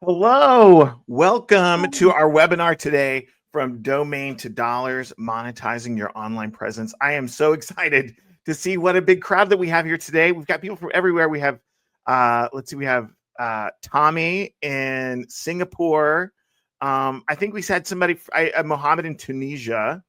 Hello, welcome to our webinar today from domain to dollars, monetizing your online presence. I am so excited to see what a big crowd that we have here today. We've got people from everywhere. We have, we have Tommy in Singapore. I think we had somebody, Mohammed in Tunisia.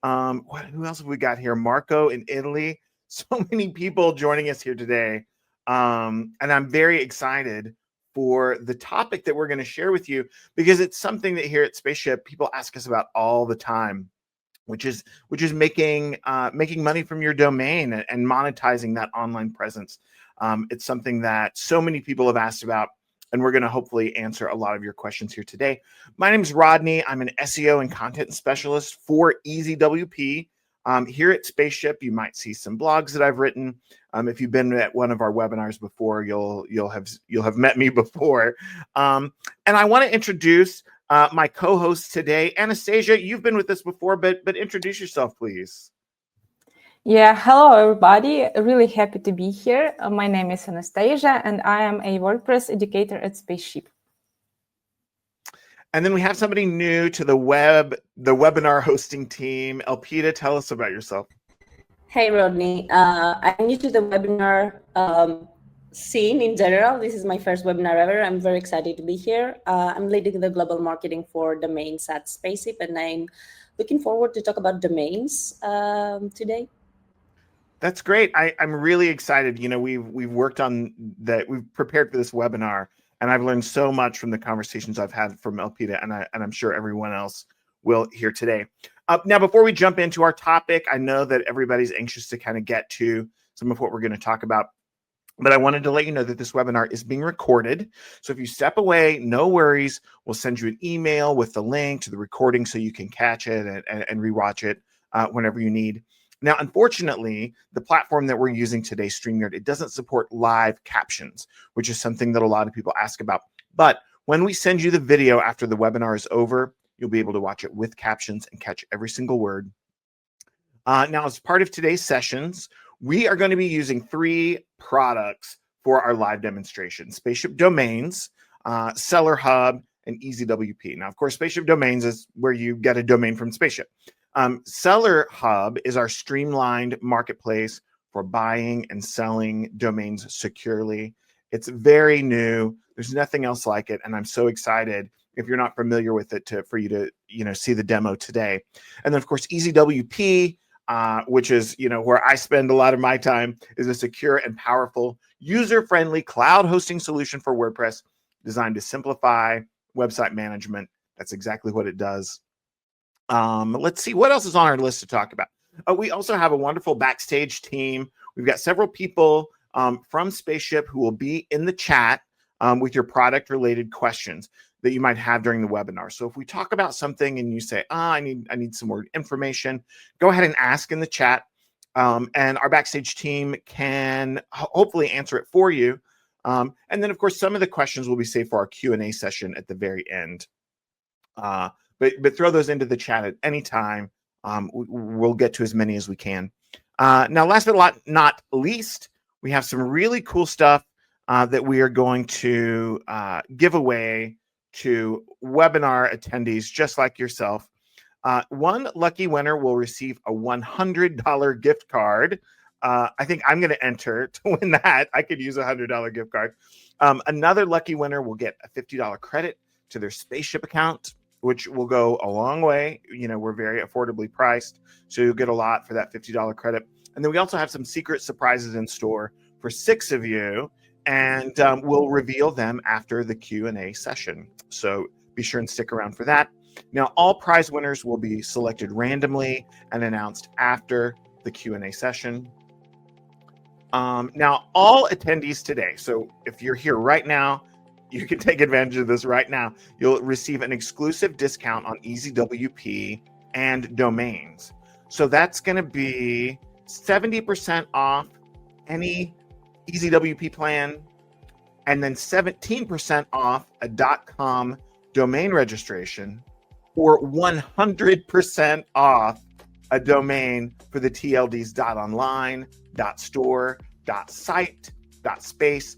Who else have we got here? Marco in Italy. So many people joining us here today. And I'm very excited for the topic that we're going to share with you because it's something that here at Spaceship people ask us about all the time, which is making money from your domain and monetizing that online presence. It's something that so many people have asked about, and we're going to hopefully answer a lot of your questions here today. My name is Rodney. I'm an SEO and content specialist for EasyWP. Here at Spaceship, you might see some blogs that I've written. If you've been at one of our webinars before, you'll have met me before. And I want to introduce my co-host today, Anastasia. You've been with us before, but introduce yourself, please. Yeah, hello everybody. Really happy to be here. My name is Anastasia, and I am a WordPress educator at Spaceship. And then we have somebody new to the webinar hosting team. Elpida, tell us about yourself. Hey, Rodney. I'm new to the webinar scene in general. This is my first webinar ever. I'm very excited to be here. I'm leading the global marketing for domains at Spaceship, and I'm looking forward to talk about domains today. That's great. I'm really excited. You know, we've worked on that. We've prepared for this webinar, and I've learned so much from the conversations I've had from Elpida, and I'm sure everyone else will here today. Now, before we jump into our topic, I know that everybody's anxious to kind of get to some of what we're going to talk about, but I wanted to let you know that this webinar is being recorded. So if you step away, no worries. We'll send you an email with the link to the recording so you can catch it and rewatch it whenever you need. Now, unfortunately, the platform that we're using today, StreamYard, it doesn't support live captions, which is something that a lot of people ask about. But when we send you the video after the webinar is over, you'll be able to watch it with captions and catch every single word. Now, as part of today's sessions, we are going to be using 3 products for our live demonstration: Spaceship Domains, SellerHub, and EasyWP. Now, of course, Spaceship Domains is where you get a domain from Spaceship. SellerHub is our streamlined marketplace for buying and selling domains securely. It's very new. There's nothing else like it, and I'm so excited, if you're not familiar with it, for you to see the demo today. And then, of course, EasyWP, which is where I spend a lot of my time, is a secure and powerful, user-friendly cloud hosting solution for WordPress designed to simplify website management. That's exactly what it does. Let's see what else is on our list to talk about. We also have a wonderful backstage team. We've got several people from Spaceship who will be in the chat with your product-related questions that you might have during the webinar. So if we talk about something and you say, I need some more information, go ahead and ask in the chat, and our backstage team can hopefully answer it for you. And then, of course, some of the questions will be saved for our Q&A session at the very end. But throw those into the chat at any time. We'll get to as many as we can. Now, last but not least, we have some really cool stuff that we are going to give away to webinar attendees just like yourself. One lucky winner will receive a $100 gift card. I think I'm going to enter to win that. I could use a $100 gift card. Another lucky winner will get a $50 credit to their Spaceship account, which will go a long way. We're very affordably priced, so you'll get a lot for that $50 credit. And then we also have some secret surprises in store for 6 of you, and we'll reveal them after the Q&A session. So be sure and stick around for that. Now, all prize winners will be selected randomly and announced after the Q&A session. Now, all attendees today, so if you're here right now, you can take advantage of this right now. You'll receive an exclusive discount on EasyWP and domains. So that's going to be 70% off any EasyWP plan, and then 17% off a .com domain registration, or 100% off a domain for the TLDs .online, .store, .site, .space,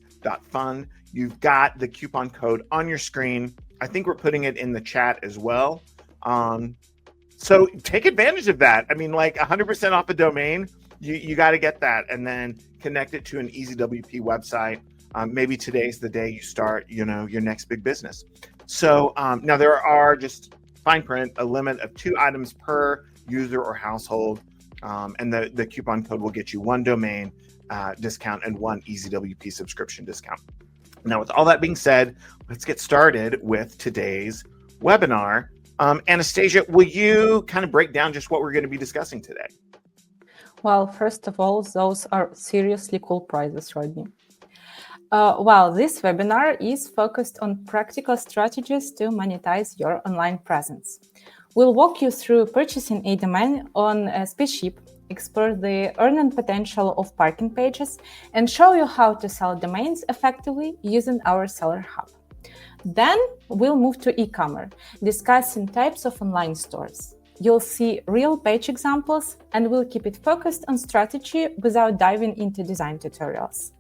.fun. You've got the coupon code on your screen. I think we're putting it in the chat as well. So take advantage of that. I mean, like 100% off a domain, you got to get that and then connect it to an EasyWP website. Maybe today's the day you start, your next big business. So now there are just fine print, a limit of 2 items per user or household. And the coupon code will get you 1 domain discount and 1 EasyWP subscription discount. Now, with all that being said, let's get started with today's webinar. Anastasia, will you kind of break down just what we're going to be discussing today? Well, first of all, those are seriously cool prizes, Rodney. Well, this webinar is focused on practical strategies to monetize your online presence. We'll walk you through purchasing a domain on Spaceship, explore the earning potential of parking pages, and show you how to sell domains effectively using our SellerHub. Then we'll move to e-commerce, discussing types of online stores. You'll see real page examples, and we'll keep it focused on strategy without diving into design tutorials.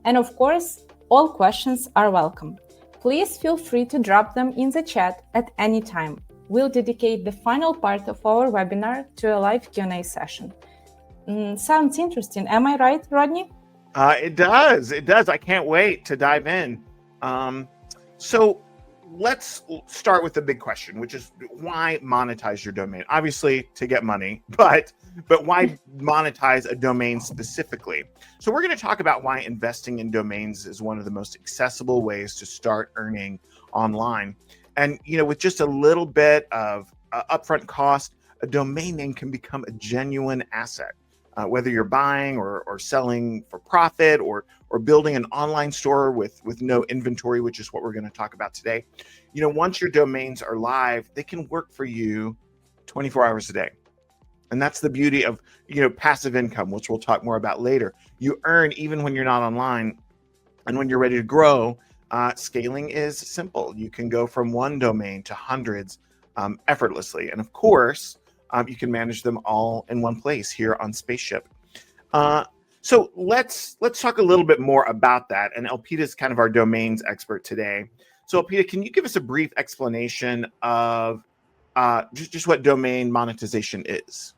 And of course, all questions are welcome. Please feel free to drop them in the chat at any time. We'll dedicate the final part of our webinar to a live Q&A session. Sounds interesting. Am I right, Rodney? It does. It does. I can't wait to dive in. So let's start with the big question, which is why monetize your domain? Obviously to get money, but why monetize a domain specifically? So we're going to talk about why investing in domains is one of the most accessible ways to start earning online. And, with just a little bit of upfront cost, a domain name can become a genuine asset. Whether you're buying or selling for profit or building an online store with no inventory, which is what we're going to talk about today. Once your domains are live, they can work for you 24 hours a day. And that's the beauty of, passive income, which we'll talk more about later. You earn even when you're not online. And when you're ready to grow, scaling is simple. You can go from 1 domain to hundreds effortlessly. And of course, you can manage them all in one place here on Spaceship. So let's talk a little bit more about that. And Elpida is kind of our domains expert today. So Elpida, can you give us a brief explanation of just what domain monetization is?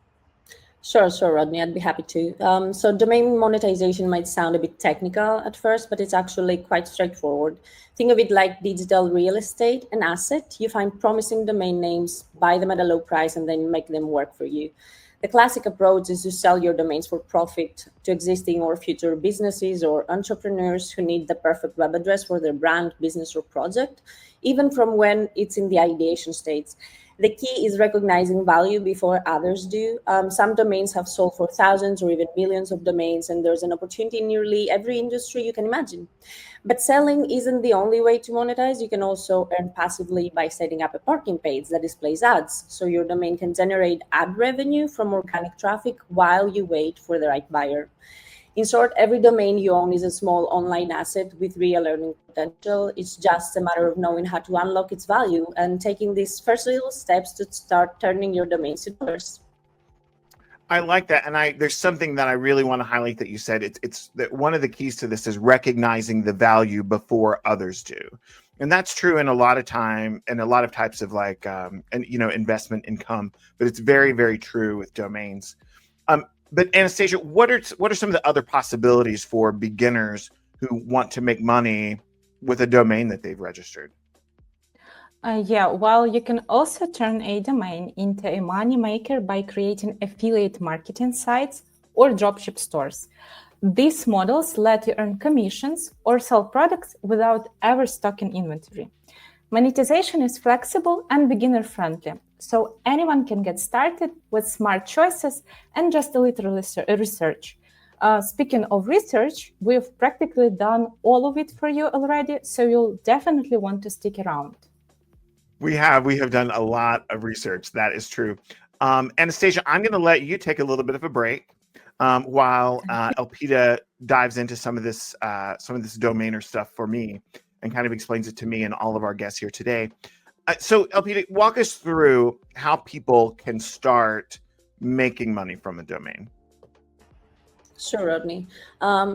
Sure, Rodney, I'd be happy to. So domain monetization might sound a bit technical at first, but it's actually quite straightforward. Think of it like digital real estate, an asset. You find promising domain names, buy them at a low price, and then make them work for you. The classic approach is to sell your domains for profit to existing or future businesses or entrepreneurs who need the perfect web address for their brand, business, or project, even from when it's in the ideation stage. The key is recognizing value before others do. Some domains have sold for thousands or even millions of domains, and there's an opportunity in nearly every industry you can imagine. But selling isn't the only way to monetize. You can also earn passively by setting up a parking page that displays ads. So your domain can generate ad revenue from organic traffic while you wait for the right buyer. In short, every domain you own is a small online asset with real earning potential. It's just a matter of knowing how to unlock its value and taking these first little steps to start turning your domains into dollars. I like that. And there's something that I really want to highlight that you said. It's that one of the keys to this is recognizing the value before others do. And that's true in a lot of time and a lot of types of investment income, but it's very, very true with domains. But Anastasia, what are some of the other possibilities for beginners who want to make money with a domain that they've registered? Well, you can also turn a domain into a money maker by creating affiliate marketing sites or dropship stores. These models let you earn commissions or sell products without ever stocking inventory. Monetization is flexible and beginner-friendly, so anyone can get started with smart choices and just a little research. Speaking of research, we've practically done all of it for you already, so you'll definitely want to stick around. We have done a lot of research. That is true. Anastasia, I'm going to let you take a little bit of a break while Elpida dives into some of this domainer stuff for me and kind of explains it to me and all of our guests here today. So Elpida, walk us through how people can start making money from a domain. Sure, Rodney.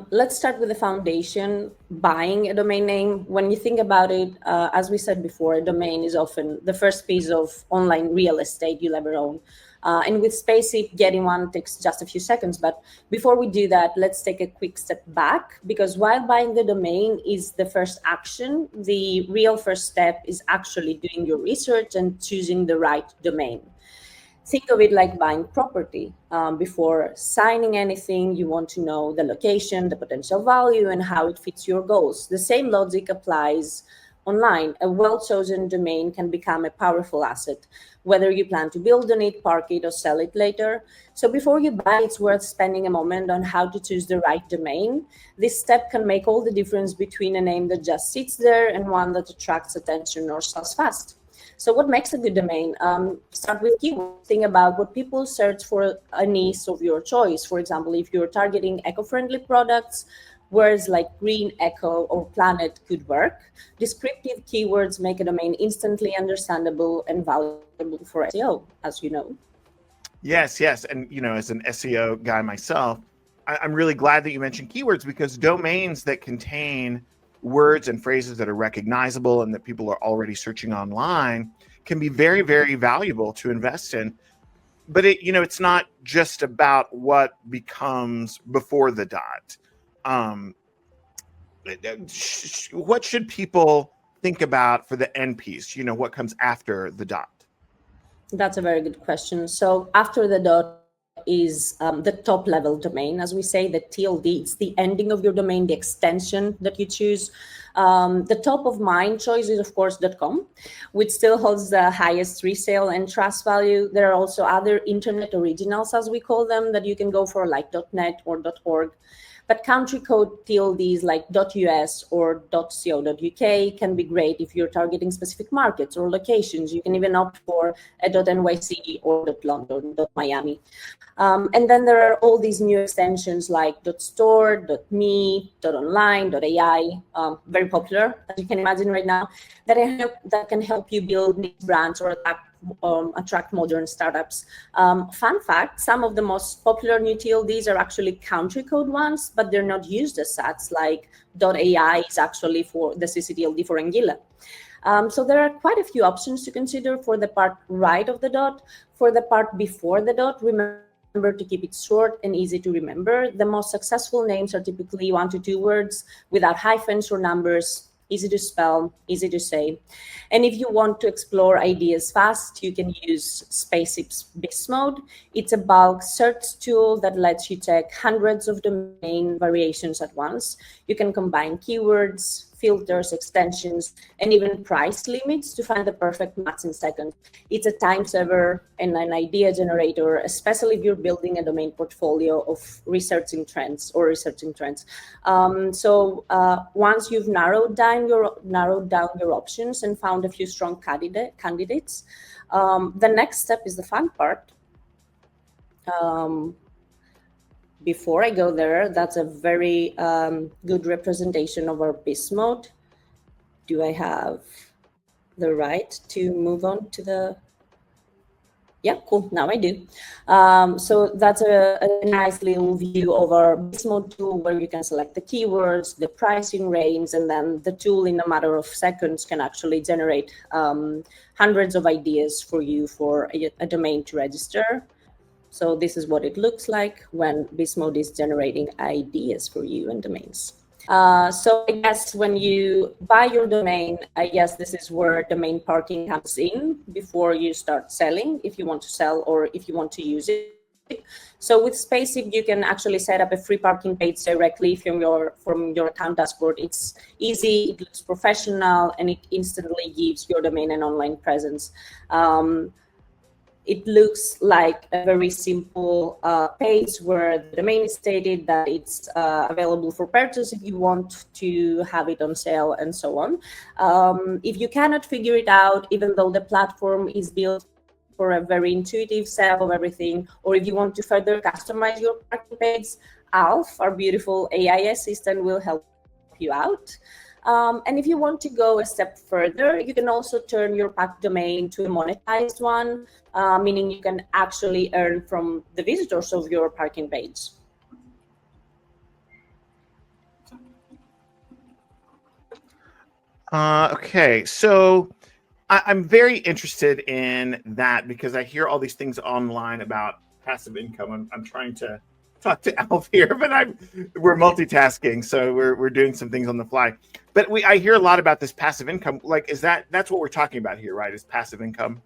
Let's start with the foundation, buying a domain name. When you think about it, as we said before, a domain is often the first piece of online real estate you'll ever own. And with Spaceship, getting one takes just a few seconds. But before we do that, let's take a quick step back, because while buying the domain is the first action, the real first step is actually doing your research and choosing the right domain. Think of it like buying property. Before signing anything, you want to know the location, the potential value, and how it fits your goals. The same logic applies online. A well-chosen domain can become a powerful asset, whether you plan to build on it, park it, or sell it later. So before you buy, it's worth spending a moment on how to choose the right domain. This step can make all the difference between a name that just sits there and one that attracts attention or sells fast. So what makes a good domain? Start with keywords. Think about what people search for, a niche of your choice. For example, if you're targeting eco-friendly products, words like green, eco, or planet could work. Descriptive keywords make a domain instantly understandable and valuable for SEO, as you know. Yes, yes. And, as an SEO guy myself, I'm really glad that you mentioned keywords, because domains that contain words and phrases that are recognizable and that people are already searching online can be very, very valuable to invest in. But it's not just about what becomes before the dot. What should people think about for the end piece? What comes after the dot? That's a very good question. So after the dot is the top level domain, as we say, the TLD. It's the ending of your domain, the extension that you choose. The top of mind choice is, of course, .com, which still holds the highest resale and trust value. There are also other internet originals, as we call them, that you can go for, like .net or .org. But country code TLDs like .us or .co.uk can be great if you're targeting specific markets or locations. You can even opt for a .nyc or .london, .miami. And then there are all these new extensions like .store, .me, .online, .ai, very popular, as you can imagine right now, that can help you build niche brands or attract modern startups. Fun fact, some of the most popular new TLDs are actually country code ones, but they're not used as such, like .ai is actually for the CCTLD for Anguilla. So there are quite a few options to consider for the part right of the dot. For the part before the dot, remember to keep it short and easy to remember. The most successful names are typically 1 to 2 words without hyphens or numbers, easy to spell, easy to say. And if you want to explore ideas fast, you can use Spaceship's Beast Mode. It's a bulk search tool that lets you check hundreds of domain variations at once. You can combine keywords, filters, extensions, and even price limits to find the perfect match in seconds. It's a time saver and an idea generator, especially if you're building a domain portfolio of researching trends. So once you've narrowed down your options and found a few strong candidates, the next step is the fun part. Before I go there, that's a very good representation of our Beast Mode. Do I have the right to move on to the... Yeah, cool, now I do. So that's a nice little view of our Beast Mode tool, where you can select the keywords, the pricing range, and then the tool in a matter of seconds can actually generate hundreds of ideas for you for a domain to register. So this is what it looks like when Beast Mode is generating ideas for you and domains. So I guess when you buy your domain, I guess this is where domain parking comes in before you start selling, if you want to sell or if you want to use it. So with Spaceship, you can actually set up a free parking page directly from your account dashboard. It's easy, it looks professional, and it instantly gives your domain an online presence. It looks like a very simple page where the domain is stated that it's available for purchase if you want to have it on sale and so on. If you cannot figure it out, even though the platform is built for a very intuitive setup of everything, or if you want to further customize your parking page, Alf, our beautiful AI assistant, will help you out. And if you want to go a step further, you can also turn your packed domain into a monetized one, meaning you can actually earn from the visitors of your parking page. Okay, so I'm very interested in that because I hear all these things online about passive income. I'm trying to talk to Alf here, but we're multitasking, so we're doing some things on the fly. But I hear a lot about this passive income. Like, that's what we're talking about here, right? Is passive income?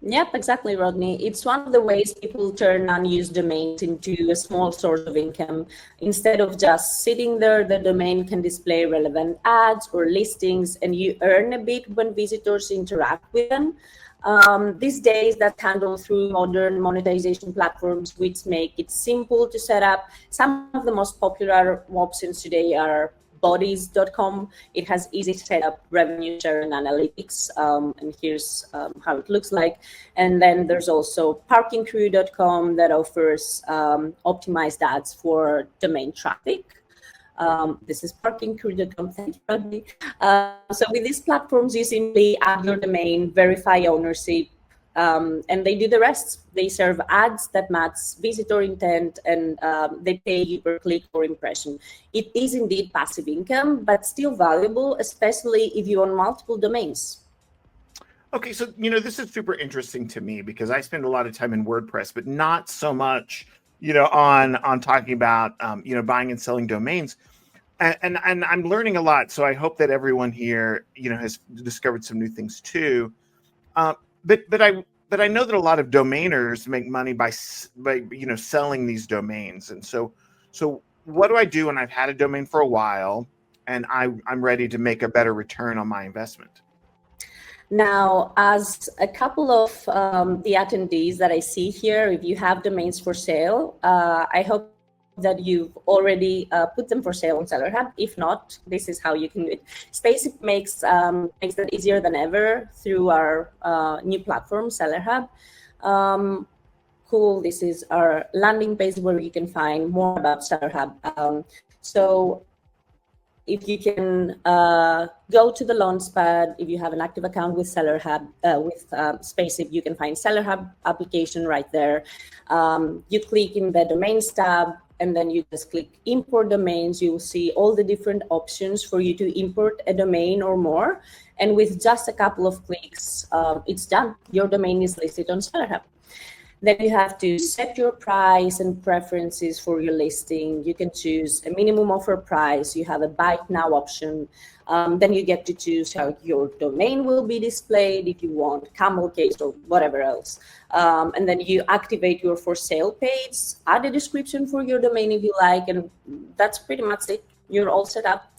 Yep, exactly, Rodney. It's one of the ways people turn unused domains into a small source of income. Instead of just sitting there, the domain can display relevant ads or listings, and you earn a bit when visitors interact with them. These days, that's handled through modern monetization platforms, which make it simple to set up. Some of the most popular options today are bodies.com. It has easy setup, revenue share, and analytics. And here's how it looks like. And then there's also parkingcrew.com that offers optimized ads for domain traffic. This is parkingcrew.com. Thank you, Rodney. So with these platforms, you simply add your domain, verify ownership, and they do the rest. They serve ads that match visitor intent, and they pay you per click or impression. It is indeed passive income, but still valuable, especially if you own multiple domains. Okay, so this is super interesting to me because I spend a lot of time in WordPress, but not so much, on talking about buying and selling domains. And I'm learning a lot, so I hope that everyone here, has discovered some new things too. But I know that a lot of domainers make money by selling these domains, and so what do I do when I've had a domain for a while and I'm ready to make a better return on my investment? Now, as a couple of the attendees that I see here, if you have domains for sale, I hope that you've already put them for sale on SellerHub. If not, this is how you can do it. Spaceship makes that easier than ever through our new platform, SellerHub. Cool. This is our landing page where you can find more about SellerHub. So if you can go to the Launchpad, if you have an active account with SellerHub, with Spaceship, you can find SellerHub application right there. You click in the domains tab, and then you just click import domains. You will see all the different options for you to import a domain or more. And with just a couple of clicks, it's done. Your domain is listed on SellerHub. Then you have to set your price and preferences for your listing. You can choose a minimum offer price. You have a buy it now option. Then you get to choose how your domain will be displayed, if you want camel case or whatever else. And then you activate your for sale page, add a description for your domain if you like, and that's pretty much it. You're all set up.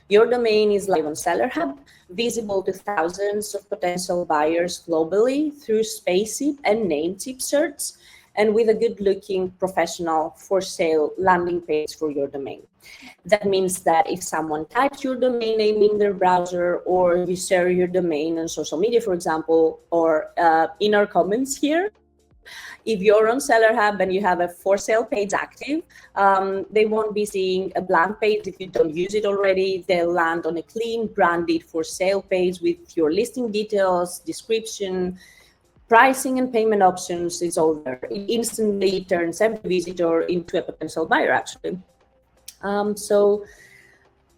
Your domain is live on SellerHub, visible to thousands of potential buyers globally through Spaceship and Namecheap search, and with a good-looking professional for sale landing page for your domain. That means that if someone types your domain name in their browser, or you share your domain on social media, for example, or in our comments here, if you're on SellerHub and you have a for sale page active, they won't be seeing a blank page if you don't use it already. They'll land on a clean, branded for sale page with your listing details, description, pricing, and payment options. Is all there. It instantly turns every visitor into a potential buyer, actually. So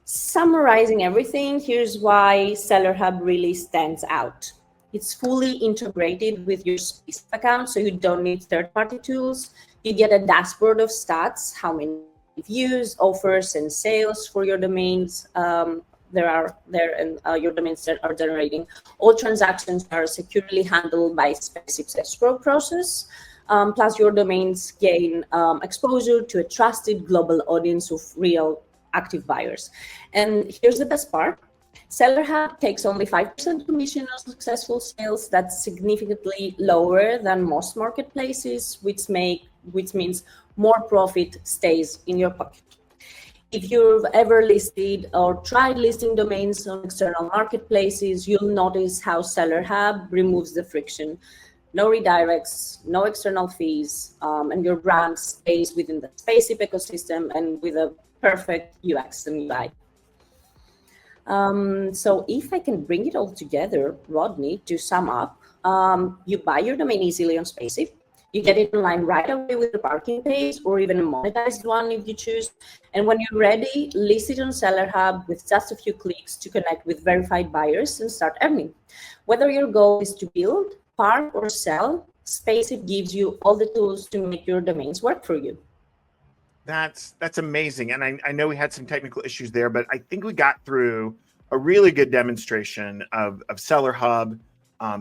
summarizing everything, here's why SellerHub really stands out. It's fully integrated with your Spaceship account, so you don't need third-party tools. You get a dashboard of stats, how many views, offers, and sales for your domains there are there, and your domains are generating. All transactions are securely handled by Spaceship's escrow process. Plus, your domains gain exposure to a trusted global audience of real active buyers. And here's the best part. SellerHub takes only 5% commission on successful sales. That's significantly lower than most marketplaces, which means more profit stays in your pocket. If you've ever listed or tried listing domains on external marketplaces, you'll notice how SellerHub removes the friction. No redirects, no external fees, and your brand stays within the Spaceship ecosystem and with a perfect UX and UI. So if I can bring it all together, Rodney, to sum up, you buy your domain easily on Spaceship. You get it online right away with a parking page or even a monetized one if you choose. And when you're ready, list it on SellerHub with just a few clicks to connect with verified buyers and start earning. Whether your goal is to build, park, or sell, Spaceship gives you all the tools to make your domains work for you. That's amazing. And I know we had some technical issues there, but I think we got through a really good demonstration of SellerHub.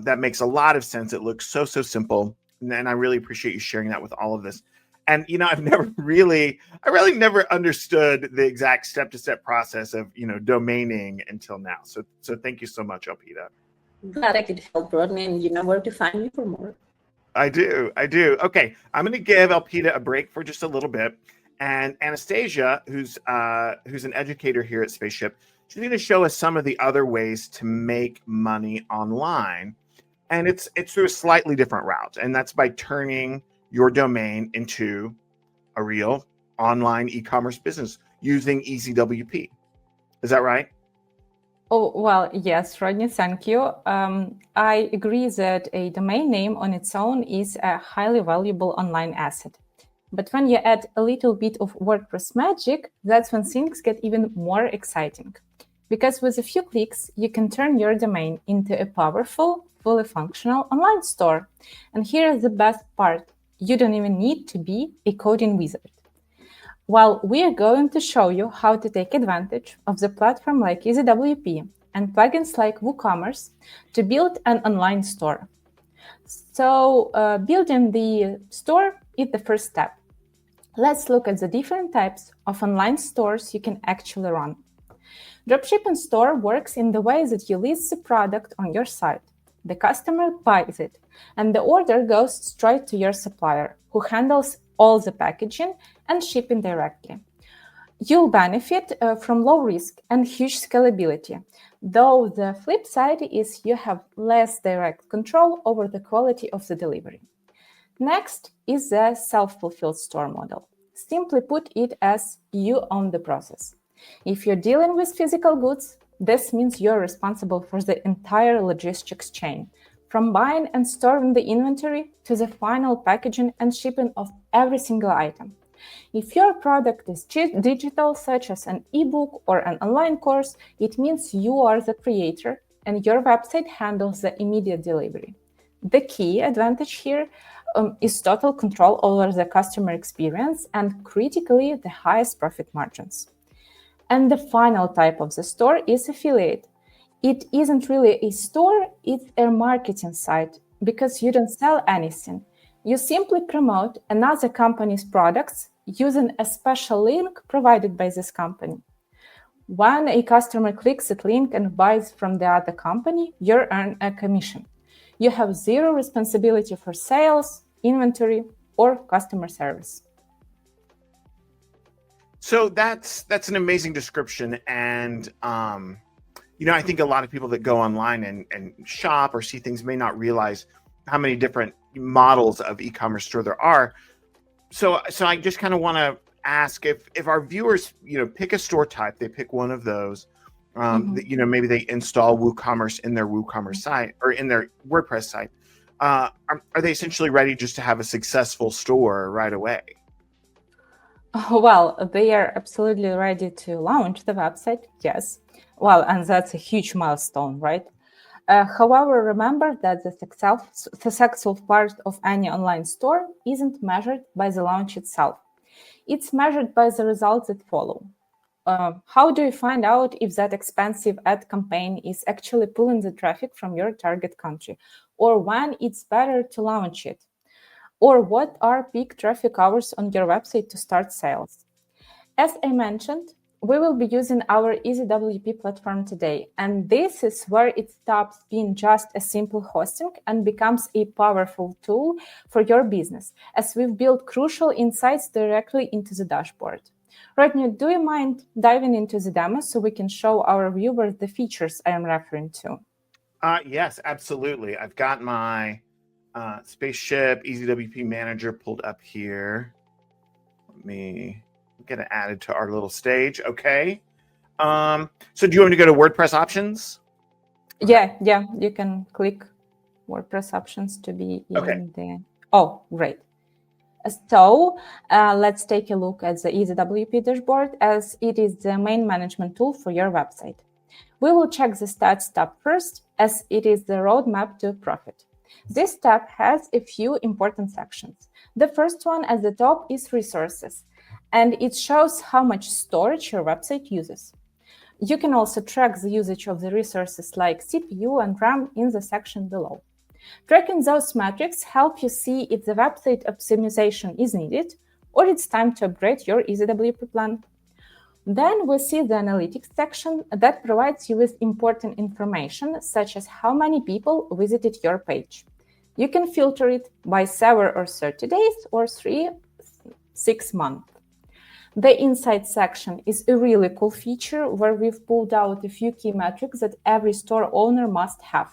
That makes a lot of sense. It looks so simple. And I really appreciate you sharing that with all of this. And, you know, I really never understood the exact step-to-step process of, you know, domaining until now. So thank you so much, Elpida. Glad I could help, Rodney, and you know where to find me for more. I do. Okay, I'm going to give Elpida a break for just a little bit. And Anastasia, who's an educator here at Spaceship, she's going to show us some of the other ways to make money online. And it's through a slightly different route. And that's by turning your domain into a real online e-commerce business using EasyWP. Is that right? Oh, well, yes, Rodney, thank you. I agree that a domain name on its own is a highly valuable online asset. But when you add a little bit of WordPress magic, that's when things get even more exciting. Because with a few clicks, you can turn your domain into a powerful, fully functional online store. And here is the best part. You don't even need to be a coding wizard. Well, we are going to show you how to take advantage of the platform like EasyWP and plugins like WooCommerce to build an online store. So building the store is the first step. Let's look at the different types of online stores you can actually run. Dropshipping store works in the way that you list the product on your site. The customer buys it, and the order goes straight to your supplier, who handles all the packaging and shipping directly. You'll benefit from low risk and huge scalability, though the flip side is you have less direct control over the quality of the delivery. Next is the self-fulfilled store model. Simply put it as you own the process. If you're dealing with physical goods, this means you're responsible for the entire logistics chain, from buying and storing the inventory to the final packaging and shipping of every single item. If your product is digital, such as an ebook or an online course, it means you are the creator and your website handles the immediate delivery. The key advantage here is total control over the customer experience and, critically, the highest profit margins. And the final type of the store is affiliate. It isn't really a store, it's a marketing site because you don't sell anything. You simply promote another company's products using a special link provided by this company. When a customer clicks that link and buys from the other company, you earn a commission. You have zero responsibility for sales, inventory, or customer service. So that's an amazing description. And, you know, I think a lot of people that go online and shop or see things may not realize how many different models of e-commerce store there are. So I just kind of want to ask if our viewers, you know, pick a store type, they pick one of those, that, you know, maybe they install WooCommerce in their WooCommerce site or in their WordPress site. Are they essentially ready just to have a successful store right away? Well, they are absolutely ready to launch the website, yes. Well, and that's a huge milestone, right? However, remember that the successful part of any online store isn't measured by the launch itself. It's measured by the results that follow. How do you find out if that expensive ad campaign is actually pulling the traffic from your target country, or when it's better to launch it? Or what are peak traffic hours on your website to start sales? As I mentioned, we will be using our EasyWP platform today, and this is where it stops being just a simple hosting and becomes a powerful tool for your business, as we've built crucial insights directly into the dashboard. Rodney, do you mind diving into the demo so we can show our viewers the features I am referring to? Yes, absolutely. I've got my Spaceship EasyWP Manager pulled up here. Let me get it added to our little stage. Okay. So do you want me to go to WordPress options? Yeah, you can click WordPress options to be in Okay. the Oh, great. So let's take a look at the EasyWP dashboard, as it is the main management tool for your website. We will check the Stats tab first, as it is the roadmap to profit. This tab has a few important sections. The first one at the top is Resources, and it shows how much storage your website uses. You can also track the usage of the resources like CPU and RAM in the section below. Tracking those metrics help you see if the website optimization is needed or it's time to upgrade your EasyWP plan. Then we see the analytics section that provides you with important information, such as how many people visited your page. You can filter it by 7 or 30 days or 6 months. The Insights section is a really cool feature where we've pulled out a few key metrics that every store owner must have.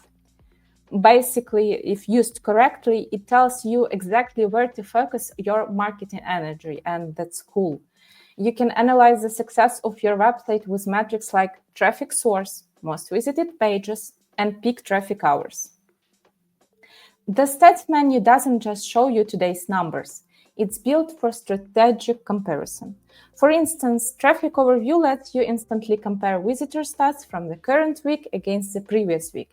Basically, if used correctly, it tells you exactly where to focus your marketing energy, and that's cool. You can analyze the success of your website with metrics like traffic source, most visited pages, and peak traffic hours. The stats menu doesn't just show you today's numbers. It's built for strategic comparison. For instance, Traffic Overview lets you instantly compare visitor stats from the current week against the previous week.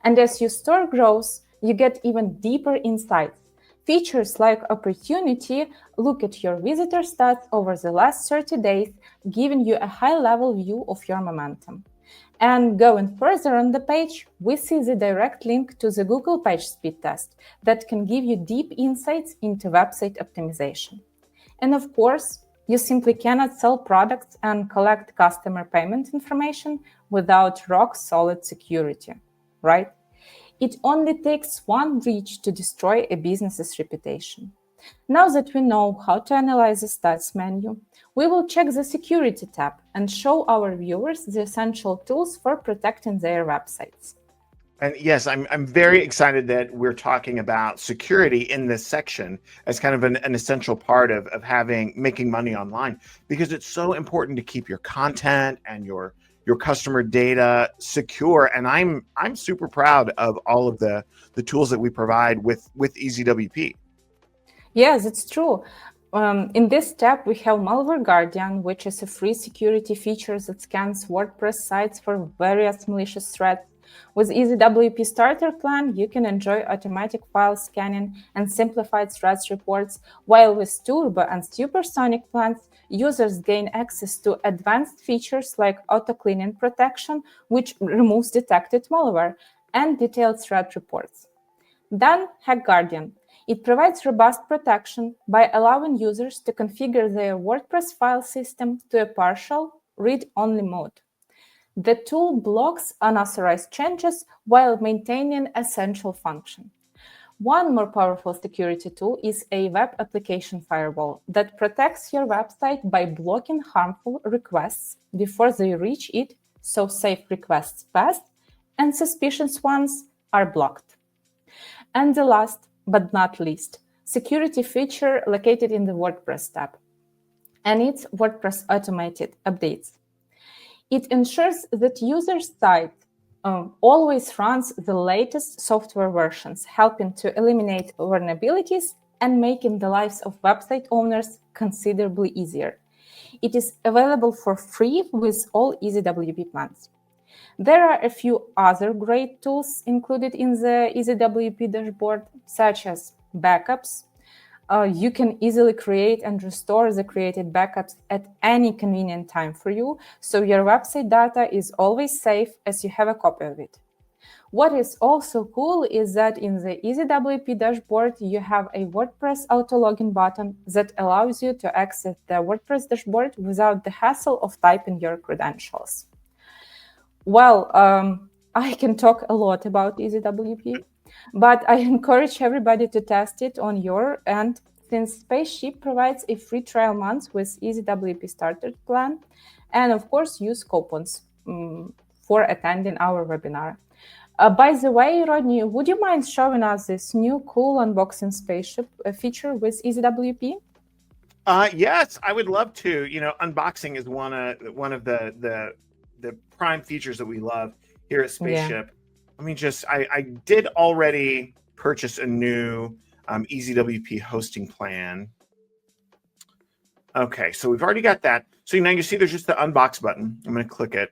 And as your store grows, you get even deeper insights. Features like Opportunity look at your visitor stats over the last 30 days, giving you a high-level view of your momentum. And going further on the page, we see the direct link to the Google Page Speed Test that can give you deep insights into website optimization. And of course, you simply cannot sell products and collect customer payment information without rock-solid security, right? It only takes one breach to destroy a business's reputation. Now that we know how to analyze the stats menu, we will check the Security tab and show our viewers the essential tools for protecting their websites. And yes, I'm very excited that we're talking about security in this section as kind of an essential part of making money online, because it's so important to keep your content and your customer data secure. And I'm super proud of all of the tools that we provide with EasyWP. Yes, it's true. In this tab, we have Malware Guardian, which is a free security feature that scans WordPress sites for various malicious threats. With EasyWP Starter Plan, you can enjoy automatic file scanning and simplified threats reports, while with Turbo and Supersonic plans, users gain access to advanced features like auto-cleaning protection, which removes detected malware, and detailed threat reports. Then, Hack Guardian. It provides robust protection by allowing users to configure their WordPress file system to a partial read-only mode. The tool blocks unauthorized changes while maintaining essential function. One more powerful security tool is a web application firewall that protects your website by blocking harmful requests before they reach it, so safe requests pass and suspicious ones are blocked. And the last but not least, security feature located in the WordPress tab, and it's WordPress automated updates. It ensures that user site always runs the latest software versions, helping to eliminate vulnerabilities and making the lives of website owners considerably easier. It is available for free with all EasyWP plans. There are a few other great tools included in the EasyWP dashboard, such as backups. You can easily create and restore the created backups at any convenient time for you, so your website data is always safe as you have a copy of it. What is also cool is that in the EasyWP dashboard, you have a WordPress auto-login button that allows you to access the WordPress dashboard without the hassle of typing your credentials. Well, I can talk a lot about EasyWP, but I encourage everybody to test it on your end, since Spaceship provides a free trial month with EasyWP Starter Plan, and of course use coupons for attending our webinar. By the way, Rodney, would you mind showing us this new cool unboxing Spaceship feature with EasyWP? Yes, I would love to. You know, unboxing is one of the prime features that we love here at Spaceship. Yeah. I mean, I did already purchase a new EasyWP hosting plan. Okay, so we've already got that. So now you see there's just the unbox button. I'm going to click it.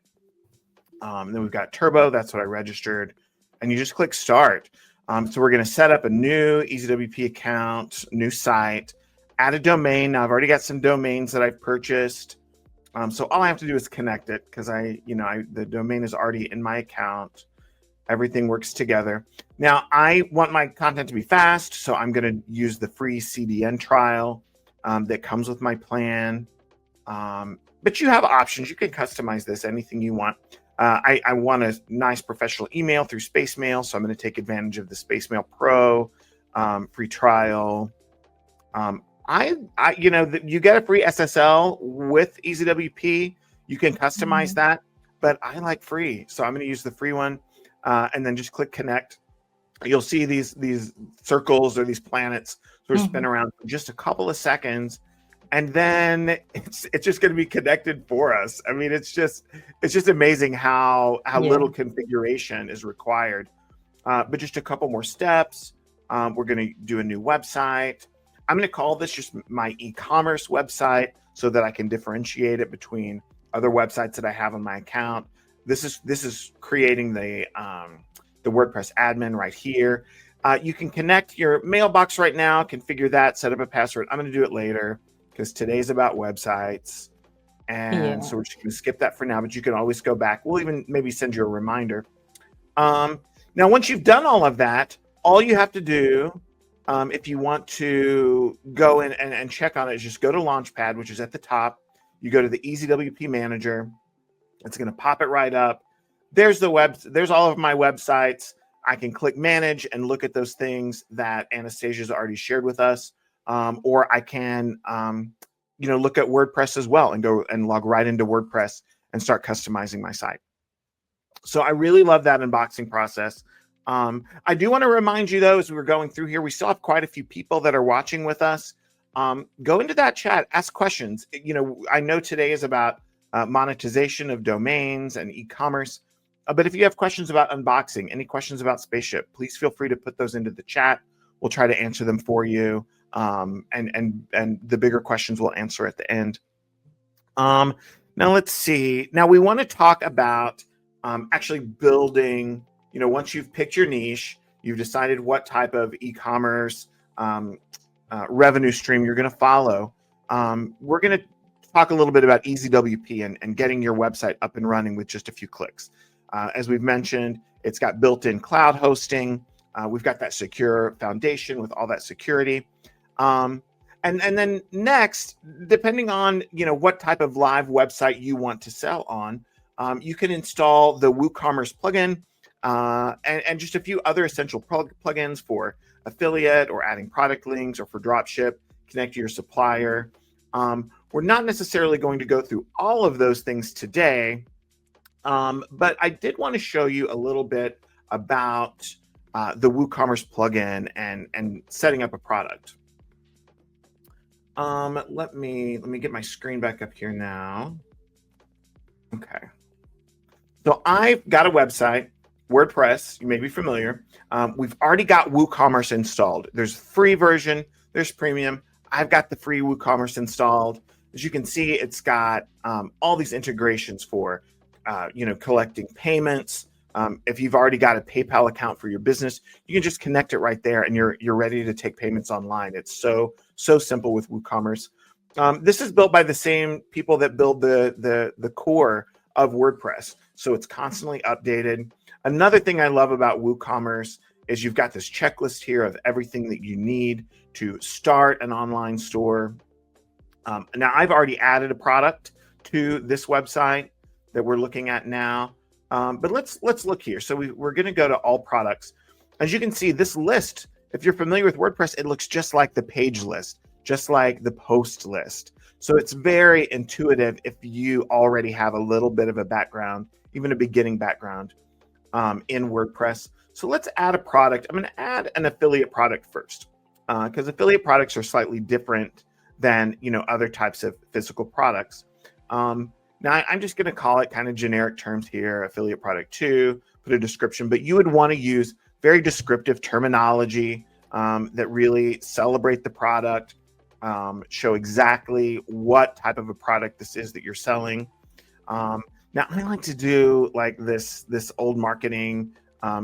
Then we've got Turbo. That's what I registered. And you just click start. So we're going to set up a new EasyWP account, new site, add a domain. Now I've already got some domains that I've purchased. So all I have to do is connect it because the domain is already in my account. Everything works together. Now I want my content to be fast, so I'm going to use the free CDN trial that comes with my plan. But you have options. You can customize this anything you want. I want a nice professional email through Spacemail, so I'm going to take advantage of the Spacemail Pro free trial. You get a free SSL with EasyWP. You can customize that, but I like free, so I'm going to use the free one, and then just click connect. You'll see these circles or these planets sort of spin around for just a couple of seconds, and then it's just going to be connected for us. I mean, it's just amazing how little configuration is required. But just a couple more steps. We're going to do a new website. I'm going to call this just my e-commerce website so that I can differentiate it between other websites that I have on my account. This is creating the WordPress admin right here. You can connect your mailbox right now, configure that, set up a password. I'm going to do it later because today's about websites. And so we're just going to skip that for now, but you can always go back. We'll even maybe send you a reminder. Now, once you've done all of that, all you have to do, if you want to go in and check on it, is just go to Launchpad, which is at the top. You go to the EasyWP Manager. It's going to pop it right up. There's there's all of my websites. I can click Manage and look at those things that Anastasia's already shared with us. Or I can, look at WordPress as well and go and log right into WordPress and start customizing my site. So I really love that unboxing process. I do want to remind you, though, as we're going through here, we still have quite a few people that are watching with us. Go into that chat, ask questions. I know today is about monetization of domains and e-commerce. But if you have questions about unboxing, any questions about Spaceship, please feel free to put those into the chat. We'll try to answer them for you. And the bigger questions we'll answer at the end. Now let's see. Now we want to talk about actually building, once you've picked your niche, you've decided what type of e-commerce revenue stream you're going to follow. We're going to talk a little bit about EasyWP and getting your website up and running with just a few clicks. As we've mentioned, it's got built-in cloud hosting. We've got that secure foundation with all that security. And then next, depending on what type of live website you want to sell on, you can install the WooCommerce plugin and just a few other essential plugins for affiliate or adding product links or for dropship, connect to your supplier. We're not necessarily going to go through all of those things today. But I did want to show you a little bit about the WooCommerce plugin and setting up a product. Let me get my screen back up here now. Okay. So I've got a website, WordPress. You may be familiar. We've already got WooCommerce installed. There's free version. There's premium. I've got the free WooCommerce installed. As you can see, it's got all these integrations for collecting payments. If you've already got a PayPal account for your business, you can just connect it right there and you're ready to take payments online. It's so simple with WooCommerce. This is built by the same people that build the core of WordPress. So it's constantly updated. Another thing I love about WooCommerce is you've got this checklist here of everything that you need to start an online store. Now I've already added a product to this website that we're looking at now. But let's look here. So we're going to go to all products. As you can see, this list, if you're familiar with WordPress, it looks just like the page list, just like the post list. So it's very intuitive if you already have a little bit of a background, even a beginning background in WordPress. So let's add a product. I'm going to add an affiliate product first because affiliate products are slightly different than other types of physical products. Now, I'm just going to call it kind of generic terms here, affiliate product 2, put a description, but you would want to use very descriptive terminology that really celebrate the product, show exactly what type of a product this is that you're selling. Now, I like to do like this old marketing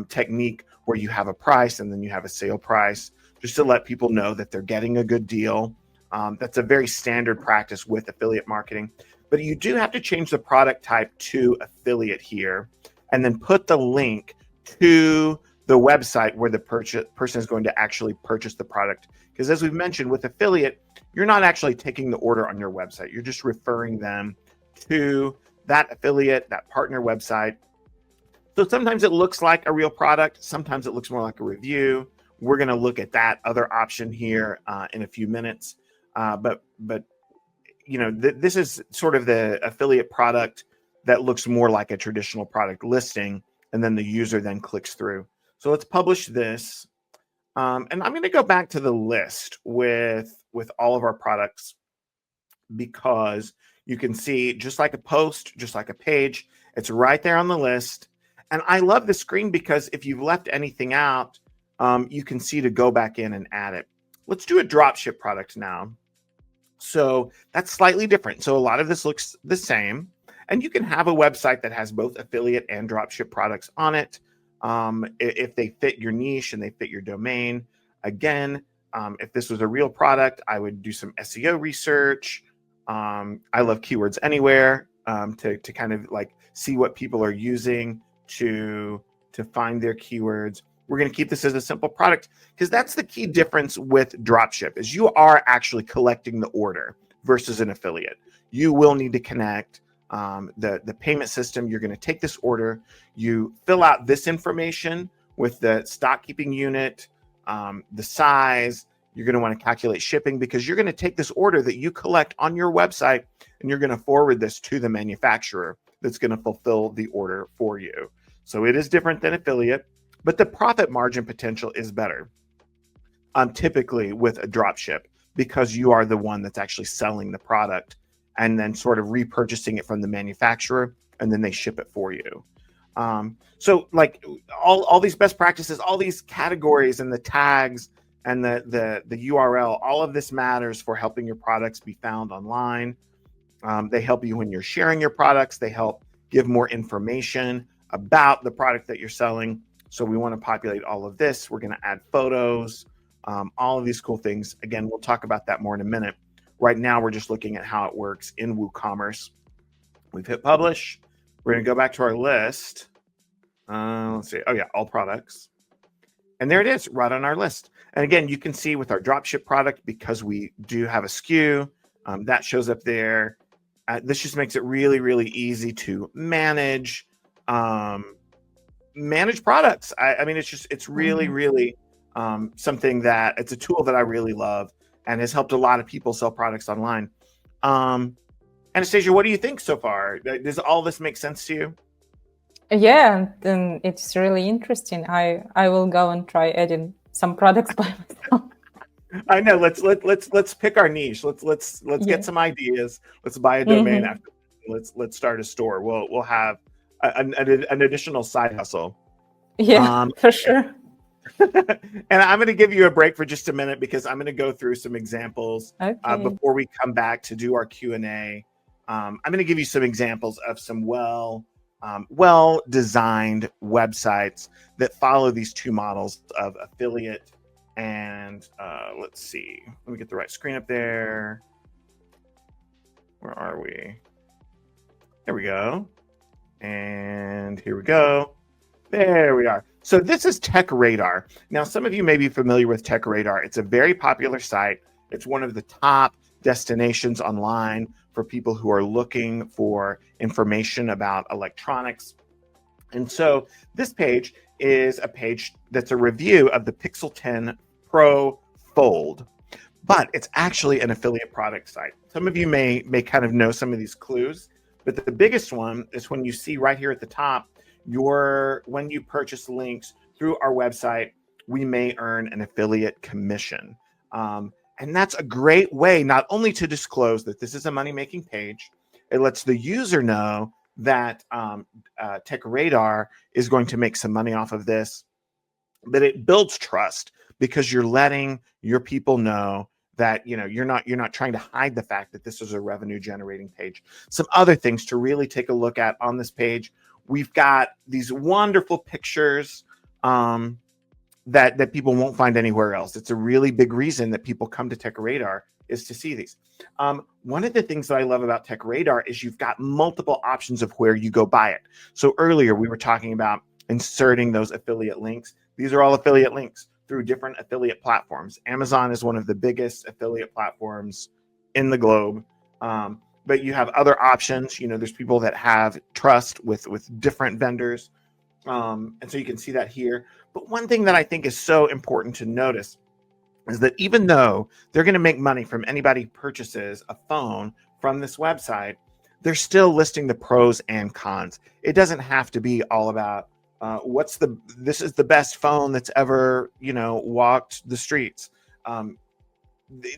technique where you have a price and then you have a sale price, just to let people know that they're getting a good deal. That's a very standard practice with affiliate marketing, but you do have to change the product type to affiliate here, and then put the link to the website where the person is going to actually purchase the product. Because as we've mentioned, with affiliate, you're not actually taking the order on your website. You're just referring them to that affiliate, that partner website. So sometimes it looks like a real product. Sometimes it looks more like a review. We're going to look at that other option here in a few minutes. But you know, this is sort of the affiliate product that looks more like a traditional product listing, and then the user then clicks through. So let's publish this. And I'm going to go back to the list with all of our products, because you can see, just like a post, just like a page, it's right there on the list. And I love the screen because if you've left anything out, you can see to go back in and add it. Let's do a dropship product now. So that's slightly different. So a lot of this looks the same, and you can have a website that has both affiliate and dropship products on it, if they fit your niche and they fit your domain. Again, if this was a real product, I would do some SEO research. I love Keywords Anywhere to kind of like see what people are using to find their keywords. We're going to keep this as a simple product, because that's the key difference with dropship, is you are actually collecting the order versus an affiliate. You will need to connect the payment system. You're going to take this order, you fill out this information with the stock keeping unit, the size. You're going to want to calculate shipping, because you're going to take this order that you collect on your website and you're going to forward this to the manufacturer that's going to fulfill the order for you. So it is different than affiliate, but the profit margin potential is better typically with a dropship, because you are the one that's actually selling the product and then sort of repurchasing it from the manufacturer, and then they ship it for you. So like all these best practices, all these categories and the tags and the URL, all of this matters for helping your products be found online. They help you when you're sharing your products. They help give more information about the product that you're selling. So we want to populate all of this. We're going to add photos, all of these cool things. Again, we'll talk about that more in a minute. Right now, we're just looking at how it works in WooCommerce. We've hit publish. We're going to go back to our list. Let's see. Oh yeah, all products. And there it is, right on our list. And again, you can see with our dropship product, because we do have a SKU, that shows up there. This just makes it really, really easy to manage products. I mean, it's really, really something that it's a tool that I really love and has helped a lot of people sell products online. Anastasia, what do you think so far? Does all this make sense to you? Yeah, then it's really interesting. I will go and try adding some products by myself. I know. Let's pick our niche. Let's get some ideas. Let's buy a domain after. Let's start a store. We'll have an additional side hustle. Yeah, for sure. And I'm going to give you a break for just a minute, because I'm going to go through some examples before we come back to do our Q&A. I'm going to give you some examples of some well-designed websites that follow these two models of affiliate and let's see. Let me get the right screen up there. Where are we? There we go. And here we go. There we are. So this is TechRadar. Now, some of you may be familiar with TechRadar. It's a very popular site. It's one of the top destinations online for people who are looking for information about electronics. And so this page is a page that's a review of the Pixel 10 Pro Fold, but it's actually an affiliate product site. Some of you may kind of know some of these clues, but the biggest one is when you see right here at the top, when you purchase links through our website, we may earn an affiliate commission. And that's a great way not only to disclose that this is a money-making page, it lets the user know that TechRadar is going to make some money off of this, but it builds trust, because you're letting your people know that you're not trying to hide the fact that this is a revenue generating page. Some other things to really take a look at on this page: we've got these wonderful pictures that people won't find anywhere else. It's a really big reason that people come to TechRadar is to see these. One of the things that I love about TechRadar is you've got multiple options of where you go buy it. So earlier we were talking about inserting those affiliate links. These are all affiliate links through different affiliate platforms. Amazon is one of the biggest affiliate platforms in the globe. But you have other options. There's people that have trust with different vendors. And so you can see that here. But one thing that I think is so important to notice is that even though they're going to make money from anybody who purchases a phone from this website, they're still listing the pros and cons. It doesn't have to be all about this is the best phone that's ever walked the streets.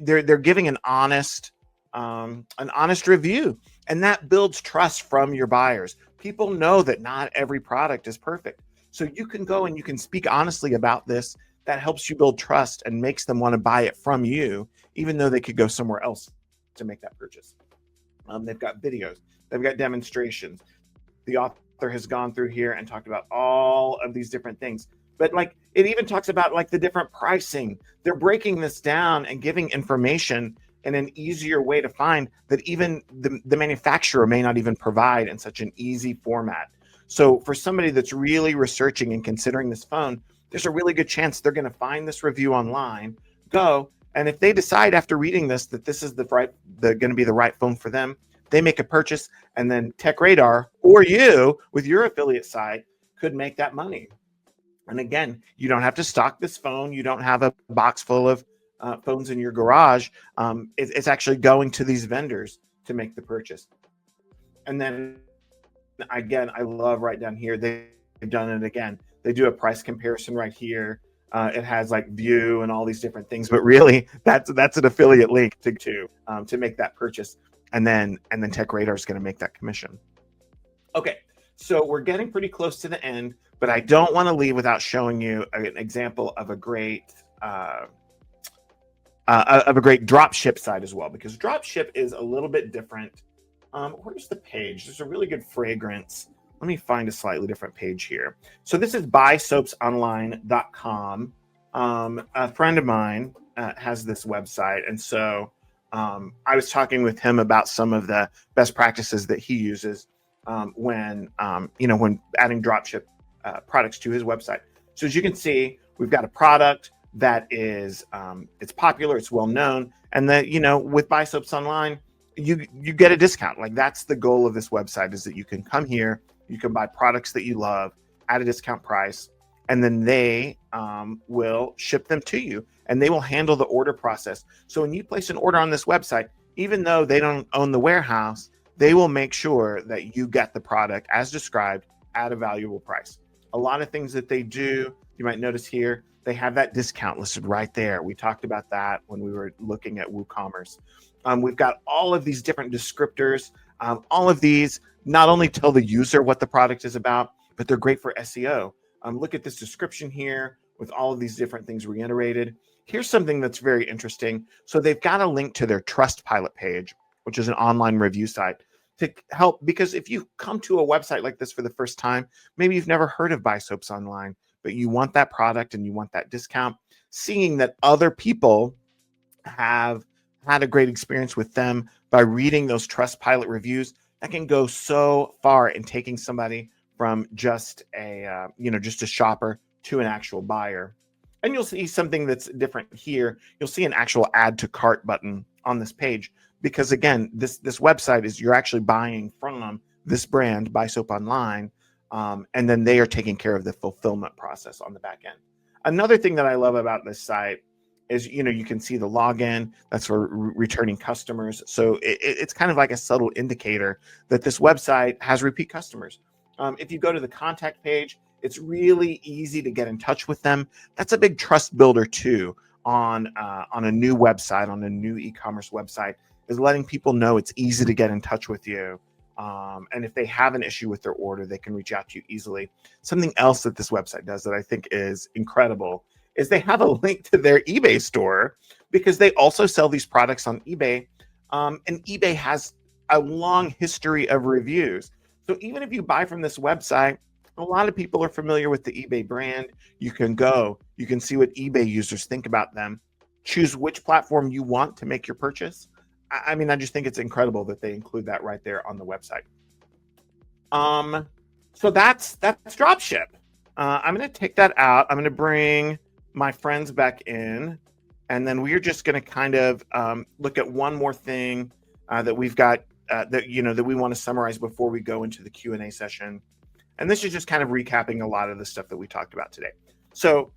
They're giving an honest review, and that builds trust from your buyers. People know that not every product is perfect, so you can go and you can speak honestly about this. That helps you build trust and makes them want to buy it from you, even though they could go somewhere else to make that purchase. They've got videos, they've got demonstrations. The author has gone through here and talked about all of these different things, but it even talks about the different pricing. They're breaking this down and giving information in an easier way to find that even the manufacturer may not even provide in such an easy format. So for somebody that's really researching and considering this phone, there's a really good chance they're going to find this review online, and if they decide after reading this that this is going to be the right phone for them, they make a purchase, and then TechRadar or you with your affiliate site could make that money. And again, you don't have to stock this phone. You don't have a box full of phones in your garage. It's actually going to these vendors to make the purchase. And then again, I love right down here, they've done it again. They do a price comparison right here. It has view and all these different things, but really that's an affiliate link to make that purchase. And then TechRadar is going to make that commission. Okay, so we're getting pretty close to the end, but I don't want to leave without showing you an example of a great dropship site as well, because dropship is a little bit different. Where's the page? There's a really good fragrance. Let me find a slightly different page here. So this is buysoapsonline.com. A friend of mine has this website, and so I was talking with him about some of the best practices that he uses when adding dropship products to his website. So as you can see, we've got a product that is it's popular, it's well known, and that with Buy Soaps Online, you get a discount. That's the goal of this website, is that you can come here, you can buy products that you love at a discount price, and then they will ship them to you, and they will handle the order process. So when you place an order on this website, even though they don't own the warehouse, they will make sure that you get the product as described at a valuable price. A lot of things that they do, you might notice here, they have that discount listed right there. We talked about that when we were looking at WooCommerce. We've got all of these different descriptors. All of these not only tell the user what the product is about, but they're great for SEO. Look at this description here with all of these different things reiterated. Here's something that's very interesting. So they've got a link to their Trustpilot page, which is an online review site, to help, because if you come to a website like this for the first time, maybe you've never heard of Buy Soaps Online, but you want that product and you want that discount, seeing that other people have had a great experience with them by reading those Trustpilot reviews, that can go so far in taking somebody from just a shopper to an actual buyer. And you'll see something that's different here. You'll see an actual add to cart button on this page, because again, this website is, you're actually buying from this brand, Buy Soap Online, and then they are taking care of the fulfillment process on the back end. Another thing that I love about this site is, you can see the login. That's for returning customers. So it's kind of like a subtle indicator that this website has repeat customers. If you go to the contact page, it's really easy to get in touch with them. That's a big trust builder too on a new website, on a new e-commerce website, is letting people know it's easy to get in touch with you. And if they have an issue with their order, they can reach out to you easily. Something else that this website does that I think is incredible is they have a link to their eBay store because they also sell these products on eBay. And eBay has a long history of reviews. So even if you buy from this website, a lot of people are familiar with the eBay brand. You can see what eBay users think about them, choose which platform you want to make your purchase. I mean, I just think it's incredible that they include that right there on the website. So that's dropship. I'm going to take that out. I'm going to bring my friends back in, and then we're just going to kind of look at one more thing that we've got that we want to summarize before we go into the Q&A session. And this is just kind of recapping a lot of the stuff that we talked about today. So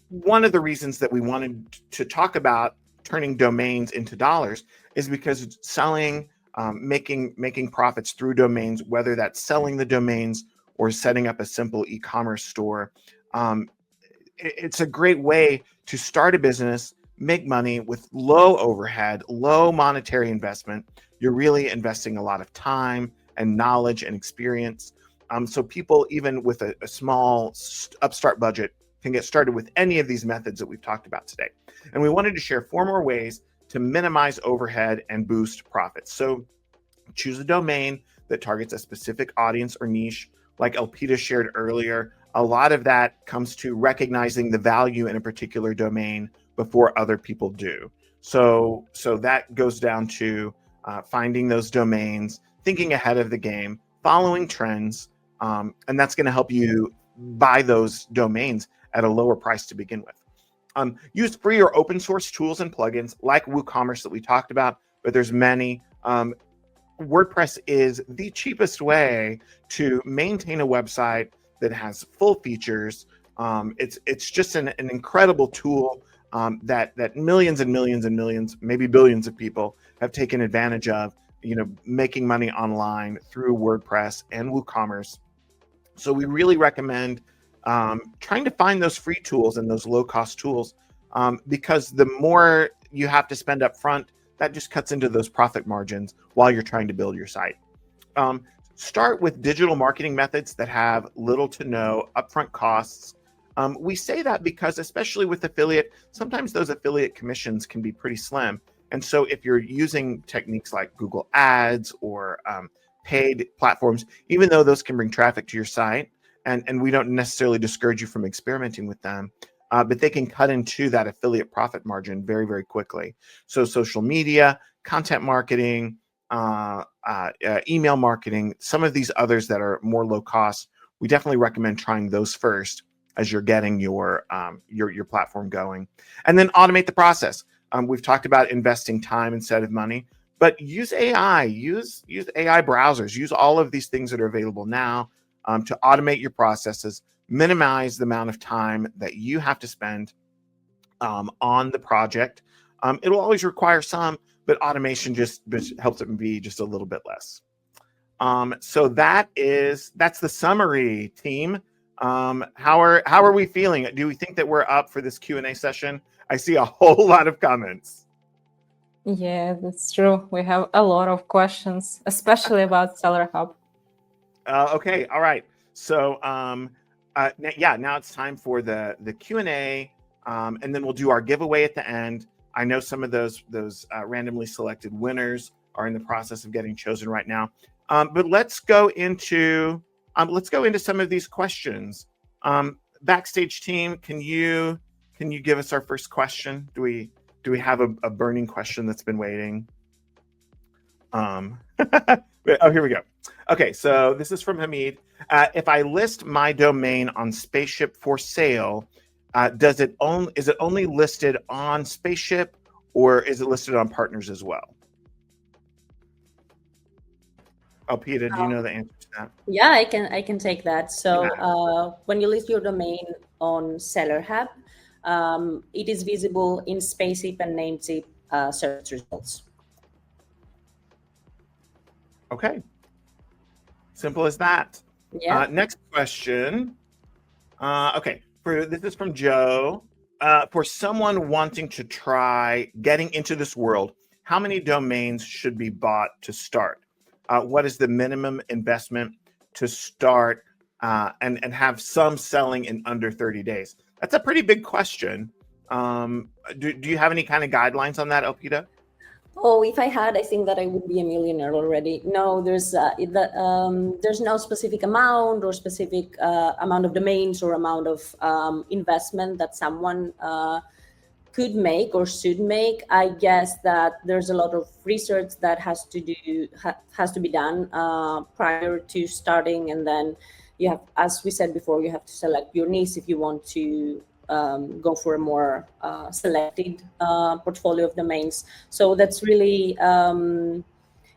one of the reasons that we wanted to talk about turning domains into dollars is because selling, making profits through domains, whether that's selling the domains or setting up a simple e-commerce store, it's a great way to start a business, make money with low overhead, low monetary investment. You're really investing a lot of time and knowledge and experience. So people, even with a small upstart budget, can get started with any of these methods that we've talked about today. And we wanted to share 4 more ways to minimize overhead and boost profits. So choose a domain that targets a specific audience or niche. Like Elpida shared earlier, a lot of that comes to recognizing the value in a particular domain before other people do. So that goes down to finding those domains, thinking ahead of the game, following trends, and that's going to help you buy those domains at a lower price to begin with. Use free or open source tools and plugins like WooCommerce that we talked about, but there's many. WordPress is the cheapest way to maintain a website that has full features. It's just an incredible tool that millions and millions and millions, maybe billions of people have taken advantage of, making money online through WordPress and WooCommerce. So we really recommend trying to find those free tools and those low-cost tools because the more you have to spend up front, that just cuts into those profit margins while you're trying to build your site. Start with digital marketing methods that have little to no upfront costs. We say that because, especially with affiliate, sometimes those affiliate commissions can be pretty slim. And so if you're using techniques like Google Ads or paid platforms, even though those can bring traffic to your site, and we don't necessarily discourage you from experimenting with them, but they can cut into that affiliate profit margin very, very quickly. So social media, content marketing, email marketing, some of these others that are more low cost, we definitely recommend trying those first as you're getting your platform going. And then automate the process. We've talked about investing time instead of money, but use AI, use AI browsers, use all of these things that are available now to automate your processes, minimize the amount of time that you have to spend on the project. It'll always require some, but automation just helps it be just a little bit less. So that's the summary, team. How are we feeling? Do we think that we're up for this Q&A session? I see a whole lot of comments. Yeah, that's true. We have a lot of questions, especially about SellerHub. Okay, all right. So now it's time for the Q&A, and then we'll do our giveaway at the end. I know some of those randomly selected winners are in the process of getting chosen right now. But let's go into some of these questions. Backstage team, can you give us our first question? Do we have a burning question that's been waiting? Oh, here we go. Okay, so this is from Hamid. If I list my domain on Spaceship for sale, is it only listed on Spaceship, or is it listed on partners as well? Oh, Peter, do you know the answer to that? Yeah, I can take that. So when you list your domain on SellerHub, it is visible in Spaceship and Namecheap search results. Okay. Simple as that. Yeah. Next question. Okay, this is from Joe. For someone wanting to try getting into this world, how many domains should be bought to start? What is the minimum investment to start? and have some selling in under 30 days? That's a pretty big question. Do you have any kind of guidelines on that, Elpida? Oh, if I had, I think that I would be a millionaire already. No, there's no specific amount or specific amount of domains or amount of investment that someone could make or should make. I guess that there's a lot of research that has to be done prior to starting, and then you have, as we said before, you have to select your niche if you want to go for a more selected portfolio of domains. So that's really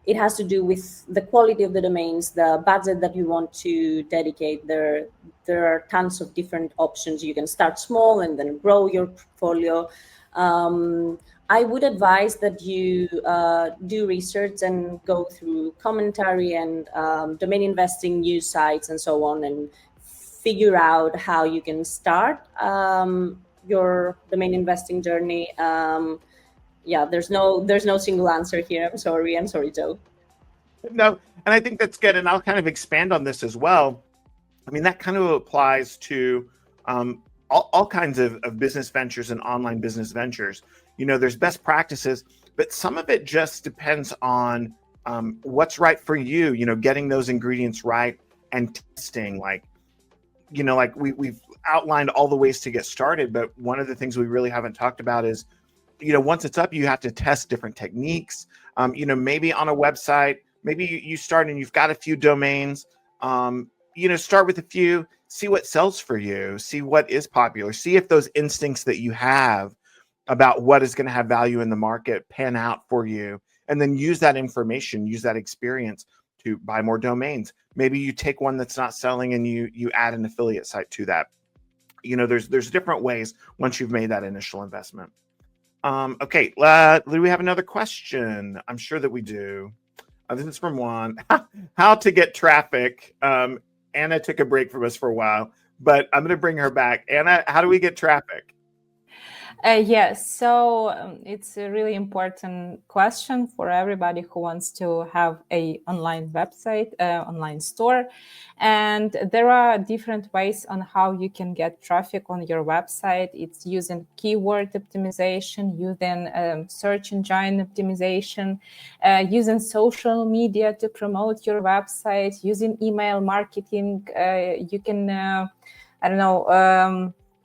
it has to do with the quality of the domains, the budget that you want to dedicate. There are tons of different options. You can start small and then grow your portfolio. I would advise that you do research and go through commentary and domain investing news sites and so on, and figure out how you can start your domain investing journey. Yeah, there's no single answer here. I'm sorry, Joe. No, and I think that's good. And I'll kind of expand on this as well. I mean, that kind of applies to all kinds of business ventures and online business ventures. There's best practices, but some of it just depends on what's right for you, getting those ingredients right and testing. Like we've outlined all the ways to get started, but one of the things we really haven't talked about is, once it's up, you have to test different techniques. Maybe on a website, maybe you start and you've got a few domains, start with a few, see what sells for you, see what is popular, see if those instincts that you have about what is going to have value in the market pan out for you, and then use that information, use that experience to buy more domains. Maybe you take one that's not selling and you add an affiliate site to that. There's different ways once you've made that initial investment. Okay, do we have another question? I'm sure that we do. This is from Juan. How to get traffic? Anna took a break from us for a while, but I'm going to bring her back. Anna, how do we get traffic? Yes, so it's a really important question for everybody who wants to have a online website, online store. And there are different ways on how you can get traffic on your website. It's using keyword optimization, using search engine optimization, using social media to promote your website, using email marketing. You can,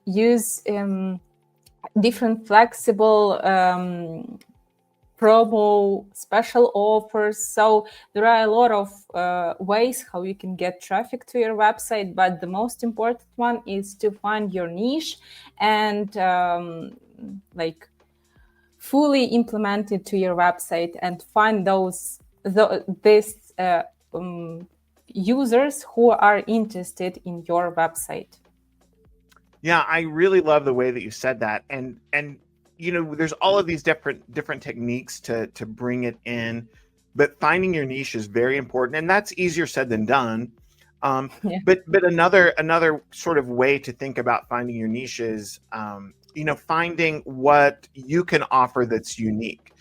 use different flexible promo special offers. So there are a lot of ways how you can get traffic to your website, but the most important one is to find your niche and fully implement it to your website and find these users who are interested in your website. Yeah, I really love the way that you said that. And there's all of these different techniques to bring it in, but finding your niche is very important, and that's easier said than done. But another sort of way to think about finding your niche is finding what you can offer that's unique.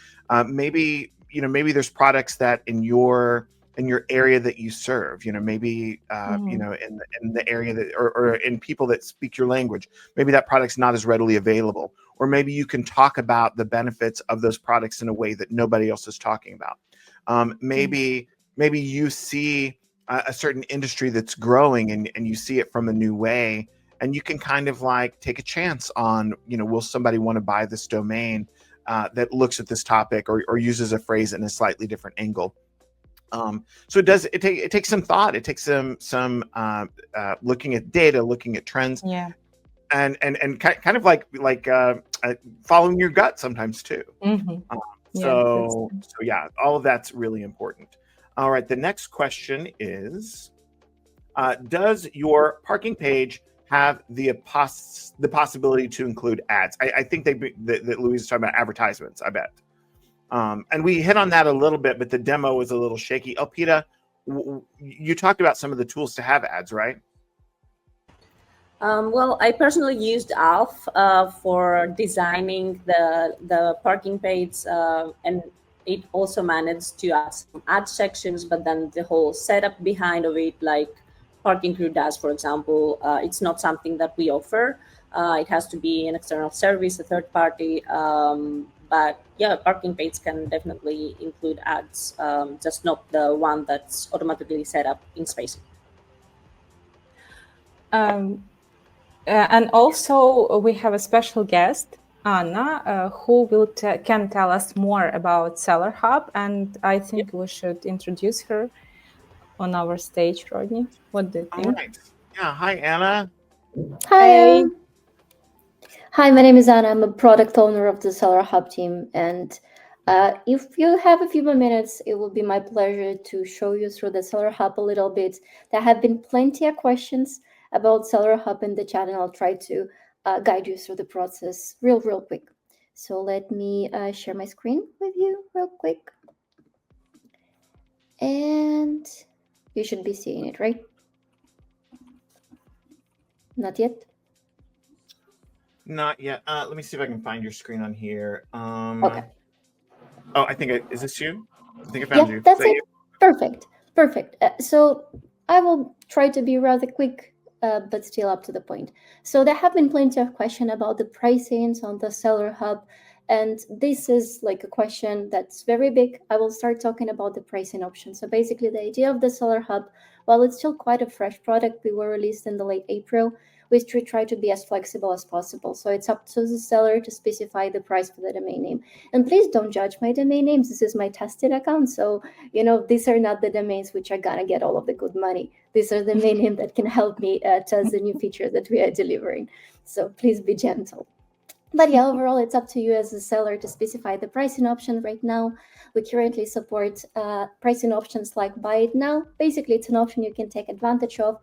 Maybe there's products that in your area that you serve, maybe in the area that or in people that speak your language, maybe that product's not as readily available, or maybe you can talk about the benefits of those products in a way that nobody else is talking about. Maybe you see a certain industry that's growing and you see it from a new way, and you can kind of like take a chance on, will somebody want to buy this domain that looks at this topic or uses a phrase in a slightly different angle. So it takes some thought. It takes some looking at data, looking at trends, and kind of like following your gut sometimes too. So all of that's really important. All right, the next question is, does your parking page have the possibility to include ads? I think that Louise is talking about advertisements, I bet. And we hit on that a little bit, but the demo was a little shaky. Elpida, you talked about some of the tools to have ads, right? Well, I personally used ALF for designing the parking page, and it also managed to add some ad sections, but then the whole setup behind of it, like parking crew does, for example. It's not something that we offer. It has to be an external service, a third party. But yeah, parking page can definitely include ads, just not the one that's automatically set up in Spaceship. And also we have a special guest, Anna, who can tell us more about SellerHub, and I think we should introduce her on our stage, Rodney. What do you think? All right. Yeah. Hi, Anna. Hi. Hey. Hi, my name is Anna. I'm a product owner of the SellerHub team. And if you have a few more minutes, it will be my pleasure to show you through the SellerHub a little bit. There have been plenty of questions about SellerHub in the chat, and I'll try to guide you through the process real quick. So let me share my screen with you real quick. And you should be seeing it, right? Not yet? Not yet. Let me see if I can find your screen on here. Okay. Oh, is this you? I think I found you. That's Is that it. you? Perfect. So I will try to be rather quick, but still up to the point. So there have been plenty of questions about the pricings on the SellerHub, and this is like a question that's very big. I will start talking about the pricing option. So basically, the idea of the SellerHub, while it's still quite a fresh product, we were released in the late April. We try to be as flexible as possible. So it's up to the seller to specify the price for the domain name. And please don't judge my domain names. This is my tested account. So, these are not the domains which are going to get all of the good money. These are the domain names that can help me test the new feature that we are delivering. So please be gentle. But yeah, overall, it's up to you as a seller to specify the pricing option. Right now, we currently support pricing options like buy it now. Basically, it's an option you can take advantage of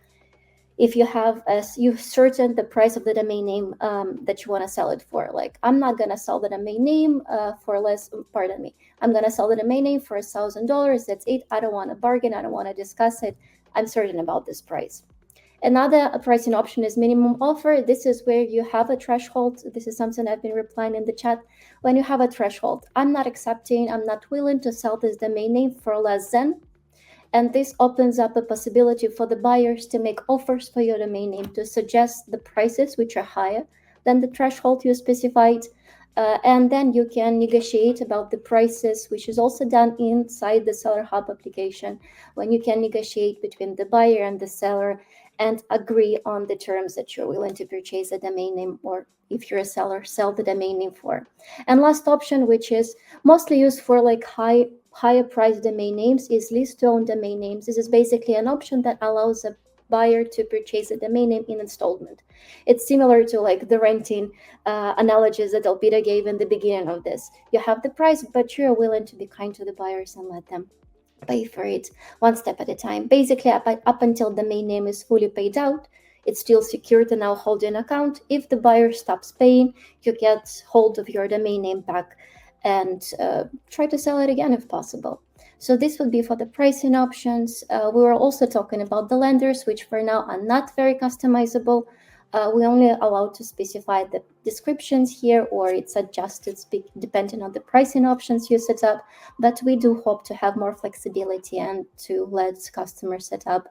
if you have you certain the price of the domain name that you want to sell it for. Like, I'm not going to sell the domain name for less, pardon me, I'm going to sell the domain name for $1,000. That's it. I don't want to bargain. I don't want to discuss it. I'm certain about this price. Another pricing option is minimum offer. This is where you have a threshold. This is something I've been replying in the chat. When you have a threshold, I'm not willing to sell this domain name for less than. And this opens up a possibility for the buyers to make offers for your domain name, to suggest the prices which are higher than the threshold you specified. And then you can negotiate about the prices, which is also done inside the SellerHub application, when you can negotiate between the buyer and the seller and agree on the terms that you're willing to purchase a domain name, or if you're a seller, sell the domain name for. And last option, which is mostly used for like higher price domain names, is lease to own domain names. This is basically an option that allows a buyer to purchase a domain name in installment. It's similar to like the renting analogies that Elpida gave in the beginning of this. You have the price, but you're willing to be kind to the buyers and let them pay for it one step at a time. Basically, up until the domain name is fully paid out, it's still secured in our holding account. If the buyer stops paying, you get hold of your domain name back and try to sell it again if possible. So this would be for the pricing options. We were also talking about the lenders, which for now are not very customizable. We only allow to specify the descriptions here, or it's adjusted depending on the pricing options you set up. But we do hope to have more flexibility and to let customers set up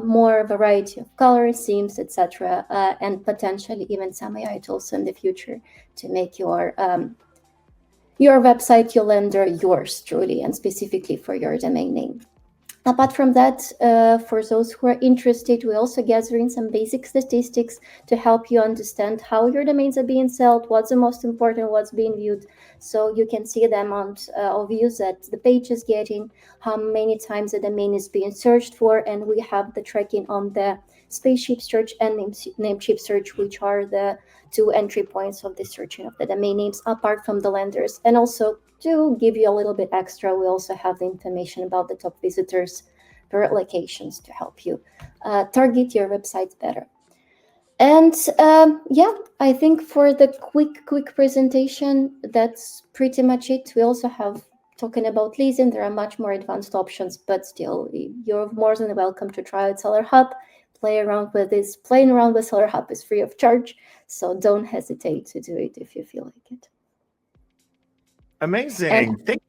more variety of colors, themes, etc., and potentially even some AI tools in the future to make your website, your lender, yours truly, and specifically for your domain name. Apart from that, for those who are interested, we're also gathering some basic statistics to help you understand how your domains are being sold, what's the most important, what's being viewed. So you can see the amount of views that the page is getting, how many times the domain is being searched for, and we have the tracking on the Spaceship search and Namecheap search, which are the two entry points of the searching of the domain names, apart from the lenders. And also, to give you a little bit extra, we also have the information about the top visitors per locations to help you target your websites better. And yeah, I think for the quick presentation, that's pretty much it. We also have, talking about leasing, there are much more advanced options, but still, you're more than welcome to try out SellerHub, play around with this. Playing around with SellerHub is free of charge, so don't hesitate to do it if you feel like it. Amazing. And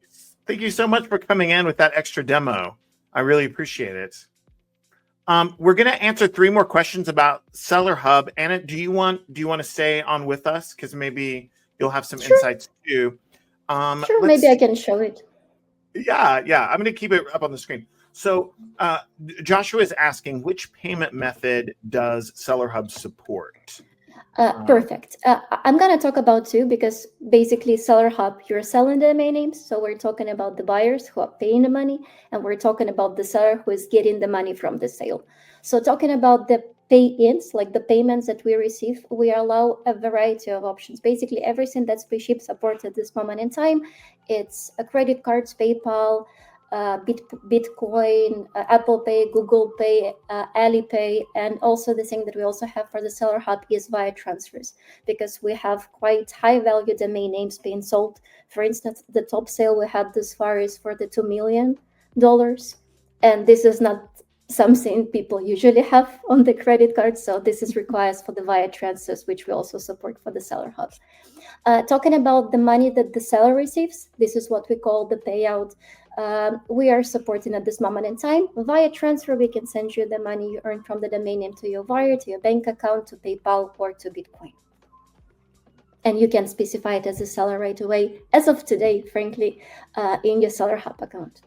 thank you so much for coming in with that extra demo. I really appreciate it. We're going to answer 3 more questions about SellerHub. Anna, do you want to stay on with us? Because maybe you'll have some Sure. insights too. Sure, maybe I can show it. Yeah. I'm going to keep it up on the screen. So Joshua is asking, which payment method does SellerHub support? Perfect. I'm going to talk about 2 because basically SellerHub, you're selling the domain names. So we're talking about the buyers who are paying the money, and we're talking about the seller who is getting the money from the sale. So talking about the pay-ins, like the payments that we receive, we allow a variety of options. Basically, everything that Spaceship supports at this moment in time, it's a credit cards, PayPal, Bitcoin, Apple Pay, Google Pay, Alipay, and also the thing that we also have for the SellerHub is via transfers, because we have quite high value domain names being sold. For instance, the top sale we had this far is for the $2 million, and this is not something people usually have on the credit card, so this is required for the via transfers, which we also support for the SellerHub. Talking about the money that the seller receives, this is what we call the payout. We are supporting at this moment in time. Via transfer, we can send you the money you earn from the domain name to your wire, to your bank account, to PayPal, or to Bitcoin. And you can specify it as a seller right away, as of today, frankly, in your SellerHub account.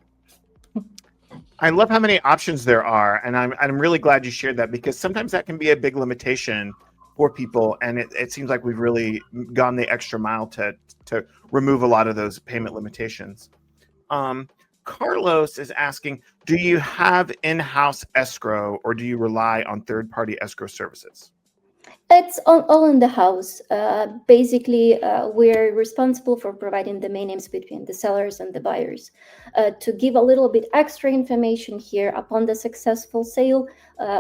I love how many options there are, and I'm really glad you shared that, because sometimes that can be a big limitation for people, and it seems like we've really gone the extra mile to remove a lot of those payment limitations. Carlos is asking, do you have in-house escrow, or do you rely on third-party escrow services? It's all in the house. Basically, we're responsible for providing the domain names between the sellers and the buyers. To give a little bit extra information here, upon the successful sale,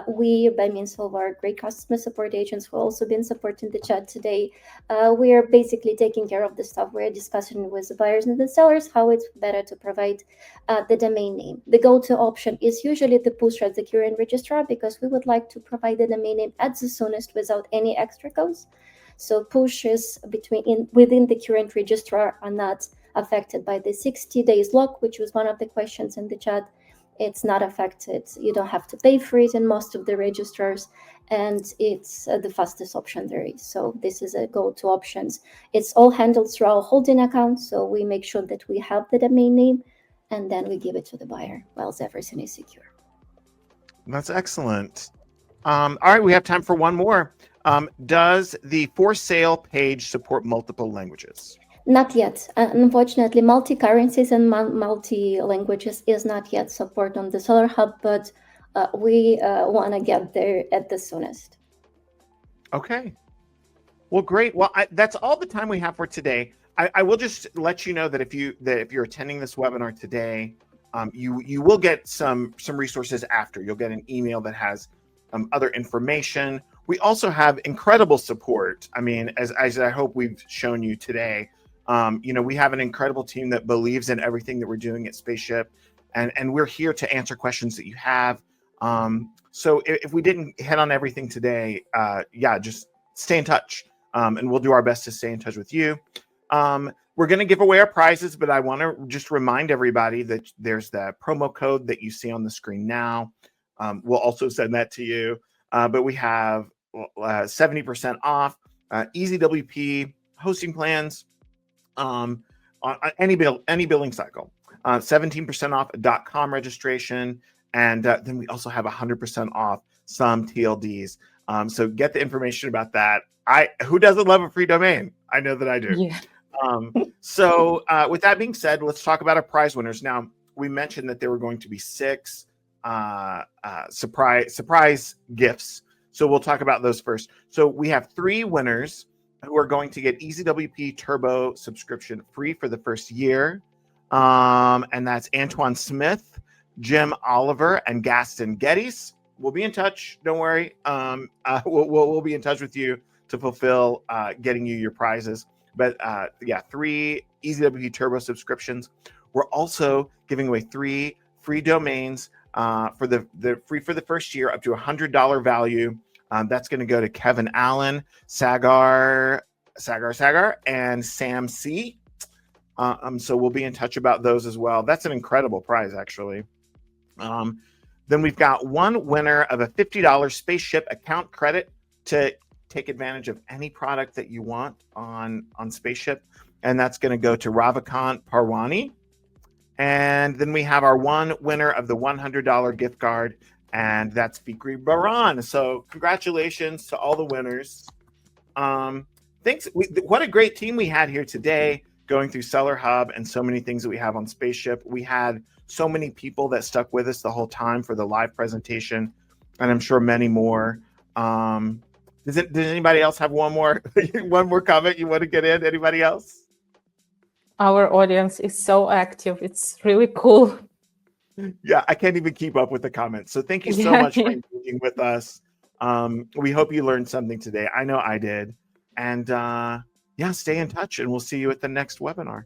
we, by means of our great customer support agents who also been supporting the chat today, we are basically taking care of the stuff. We're discussing with the buyers and the sellers how it's better to provide the domain name. The go-to option is usually the push at the current registrar, because we would like to provide the domain name at the soonest without any extra costs. So pushes within the current registrar are not affected by the 60 days lock, which was one of the questions in the chat. It's not affected. You don't have to pay for it in most of the registrars, and it's the fastest option there is. So this is a go-to options. It's all handled through our holding account, so we make sure that we have the domain name, and then we give it to the buyer whilst everything is secure. That's excellent. All right, we have time for one more. Does the for sale page support multiple languages? Not yet. Unfortunately, multi-currencies and multi-languages is not yet support on the SellerHub, but we want to get there at the soonest. Okay. Well, great. Well, that's all the time we have for today. I will just let you know that if you're attending this webinar today, you will get some resources after. You'll get an email that has other information. We also have incredible support. I mean, as I hope we've shown you today, we have an incredible team that believes in everything that we're doing at Spaceship, and we're here to answer questions that you have. So if we didn't hit on everything today, just stay in touch, and we'll do our best to stay in touch with you. We're going to give away our prizes, but I want to just remind everybody that there's the promo code that you see on the screen now. We'll also send that to you. But we have 70% off, easy WP hosting plans, on any billing cycle, 17% off .com registration, and then we also have 100% off some TLDs. So get the information about that. Who doesn't love a free domain? I know that I do. Yeah. So with that being said, let's talk about our prize winners. Now, we mentioned that there were going to be 6 surprise gifts. So we'll talk about those first. So we have 3 winners who are going to get EasyWP Turbo subscription free for the first year. And that's Antoine Smith, Jim Oliver, and Gaston Geddes. We'll be in touch. Don't worry. We'll be in touch with you to fulfill getting you your prizes. But 3 EasyWP Turbo subscriptions. We're also giving away 3 free domains for the free for the first year, up to $100 value. That's going to go to Kevin Allen, Sagar, and Sam C. So we'll be in touch about those as well. That's an incredible prize, actually. Then we've got one winner of a $50 Spaceship account credit to take advantage of any product that you want on Spaceship. And that's going to go to Ravikant Parwani. And then we have our one winner of the $100 gift card, and that's Fikri Baran. So congratulations to all the winners. Thanks. What a great team we had here today, going through SellerHub and so many things that we have on Spaceship. We had so many people that stuck with us the whole time for the live presentation, and I'm sure many more. Does anybody else have one more comment you want to get in? Anybody else? Our audience is so active. It's really cool. Yeah, I can't even keep up with the comments. So thank you so much for engaging with us. We hope you learned something today. I know I did. And yeah, stay in touch, and we'll see you at the next webinar.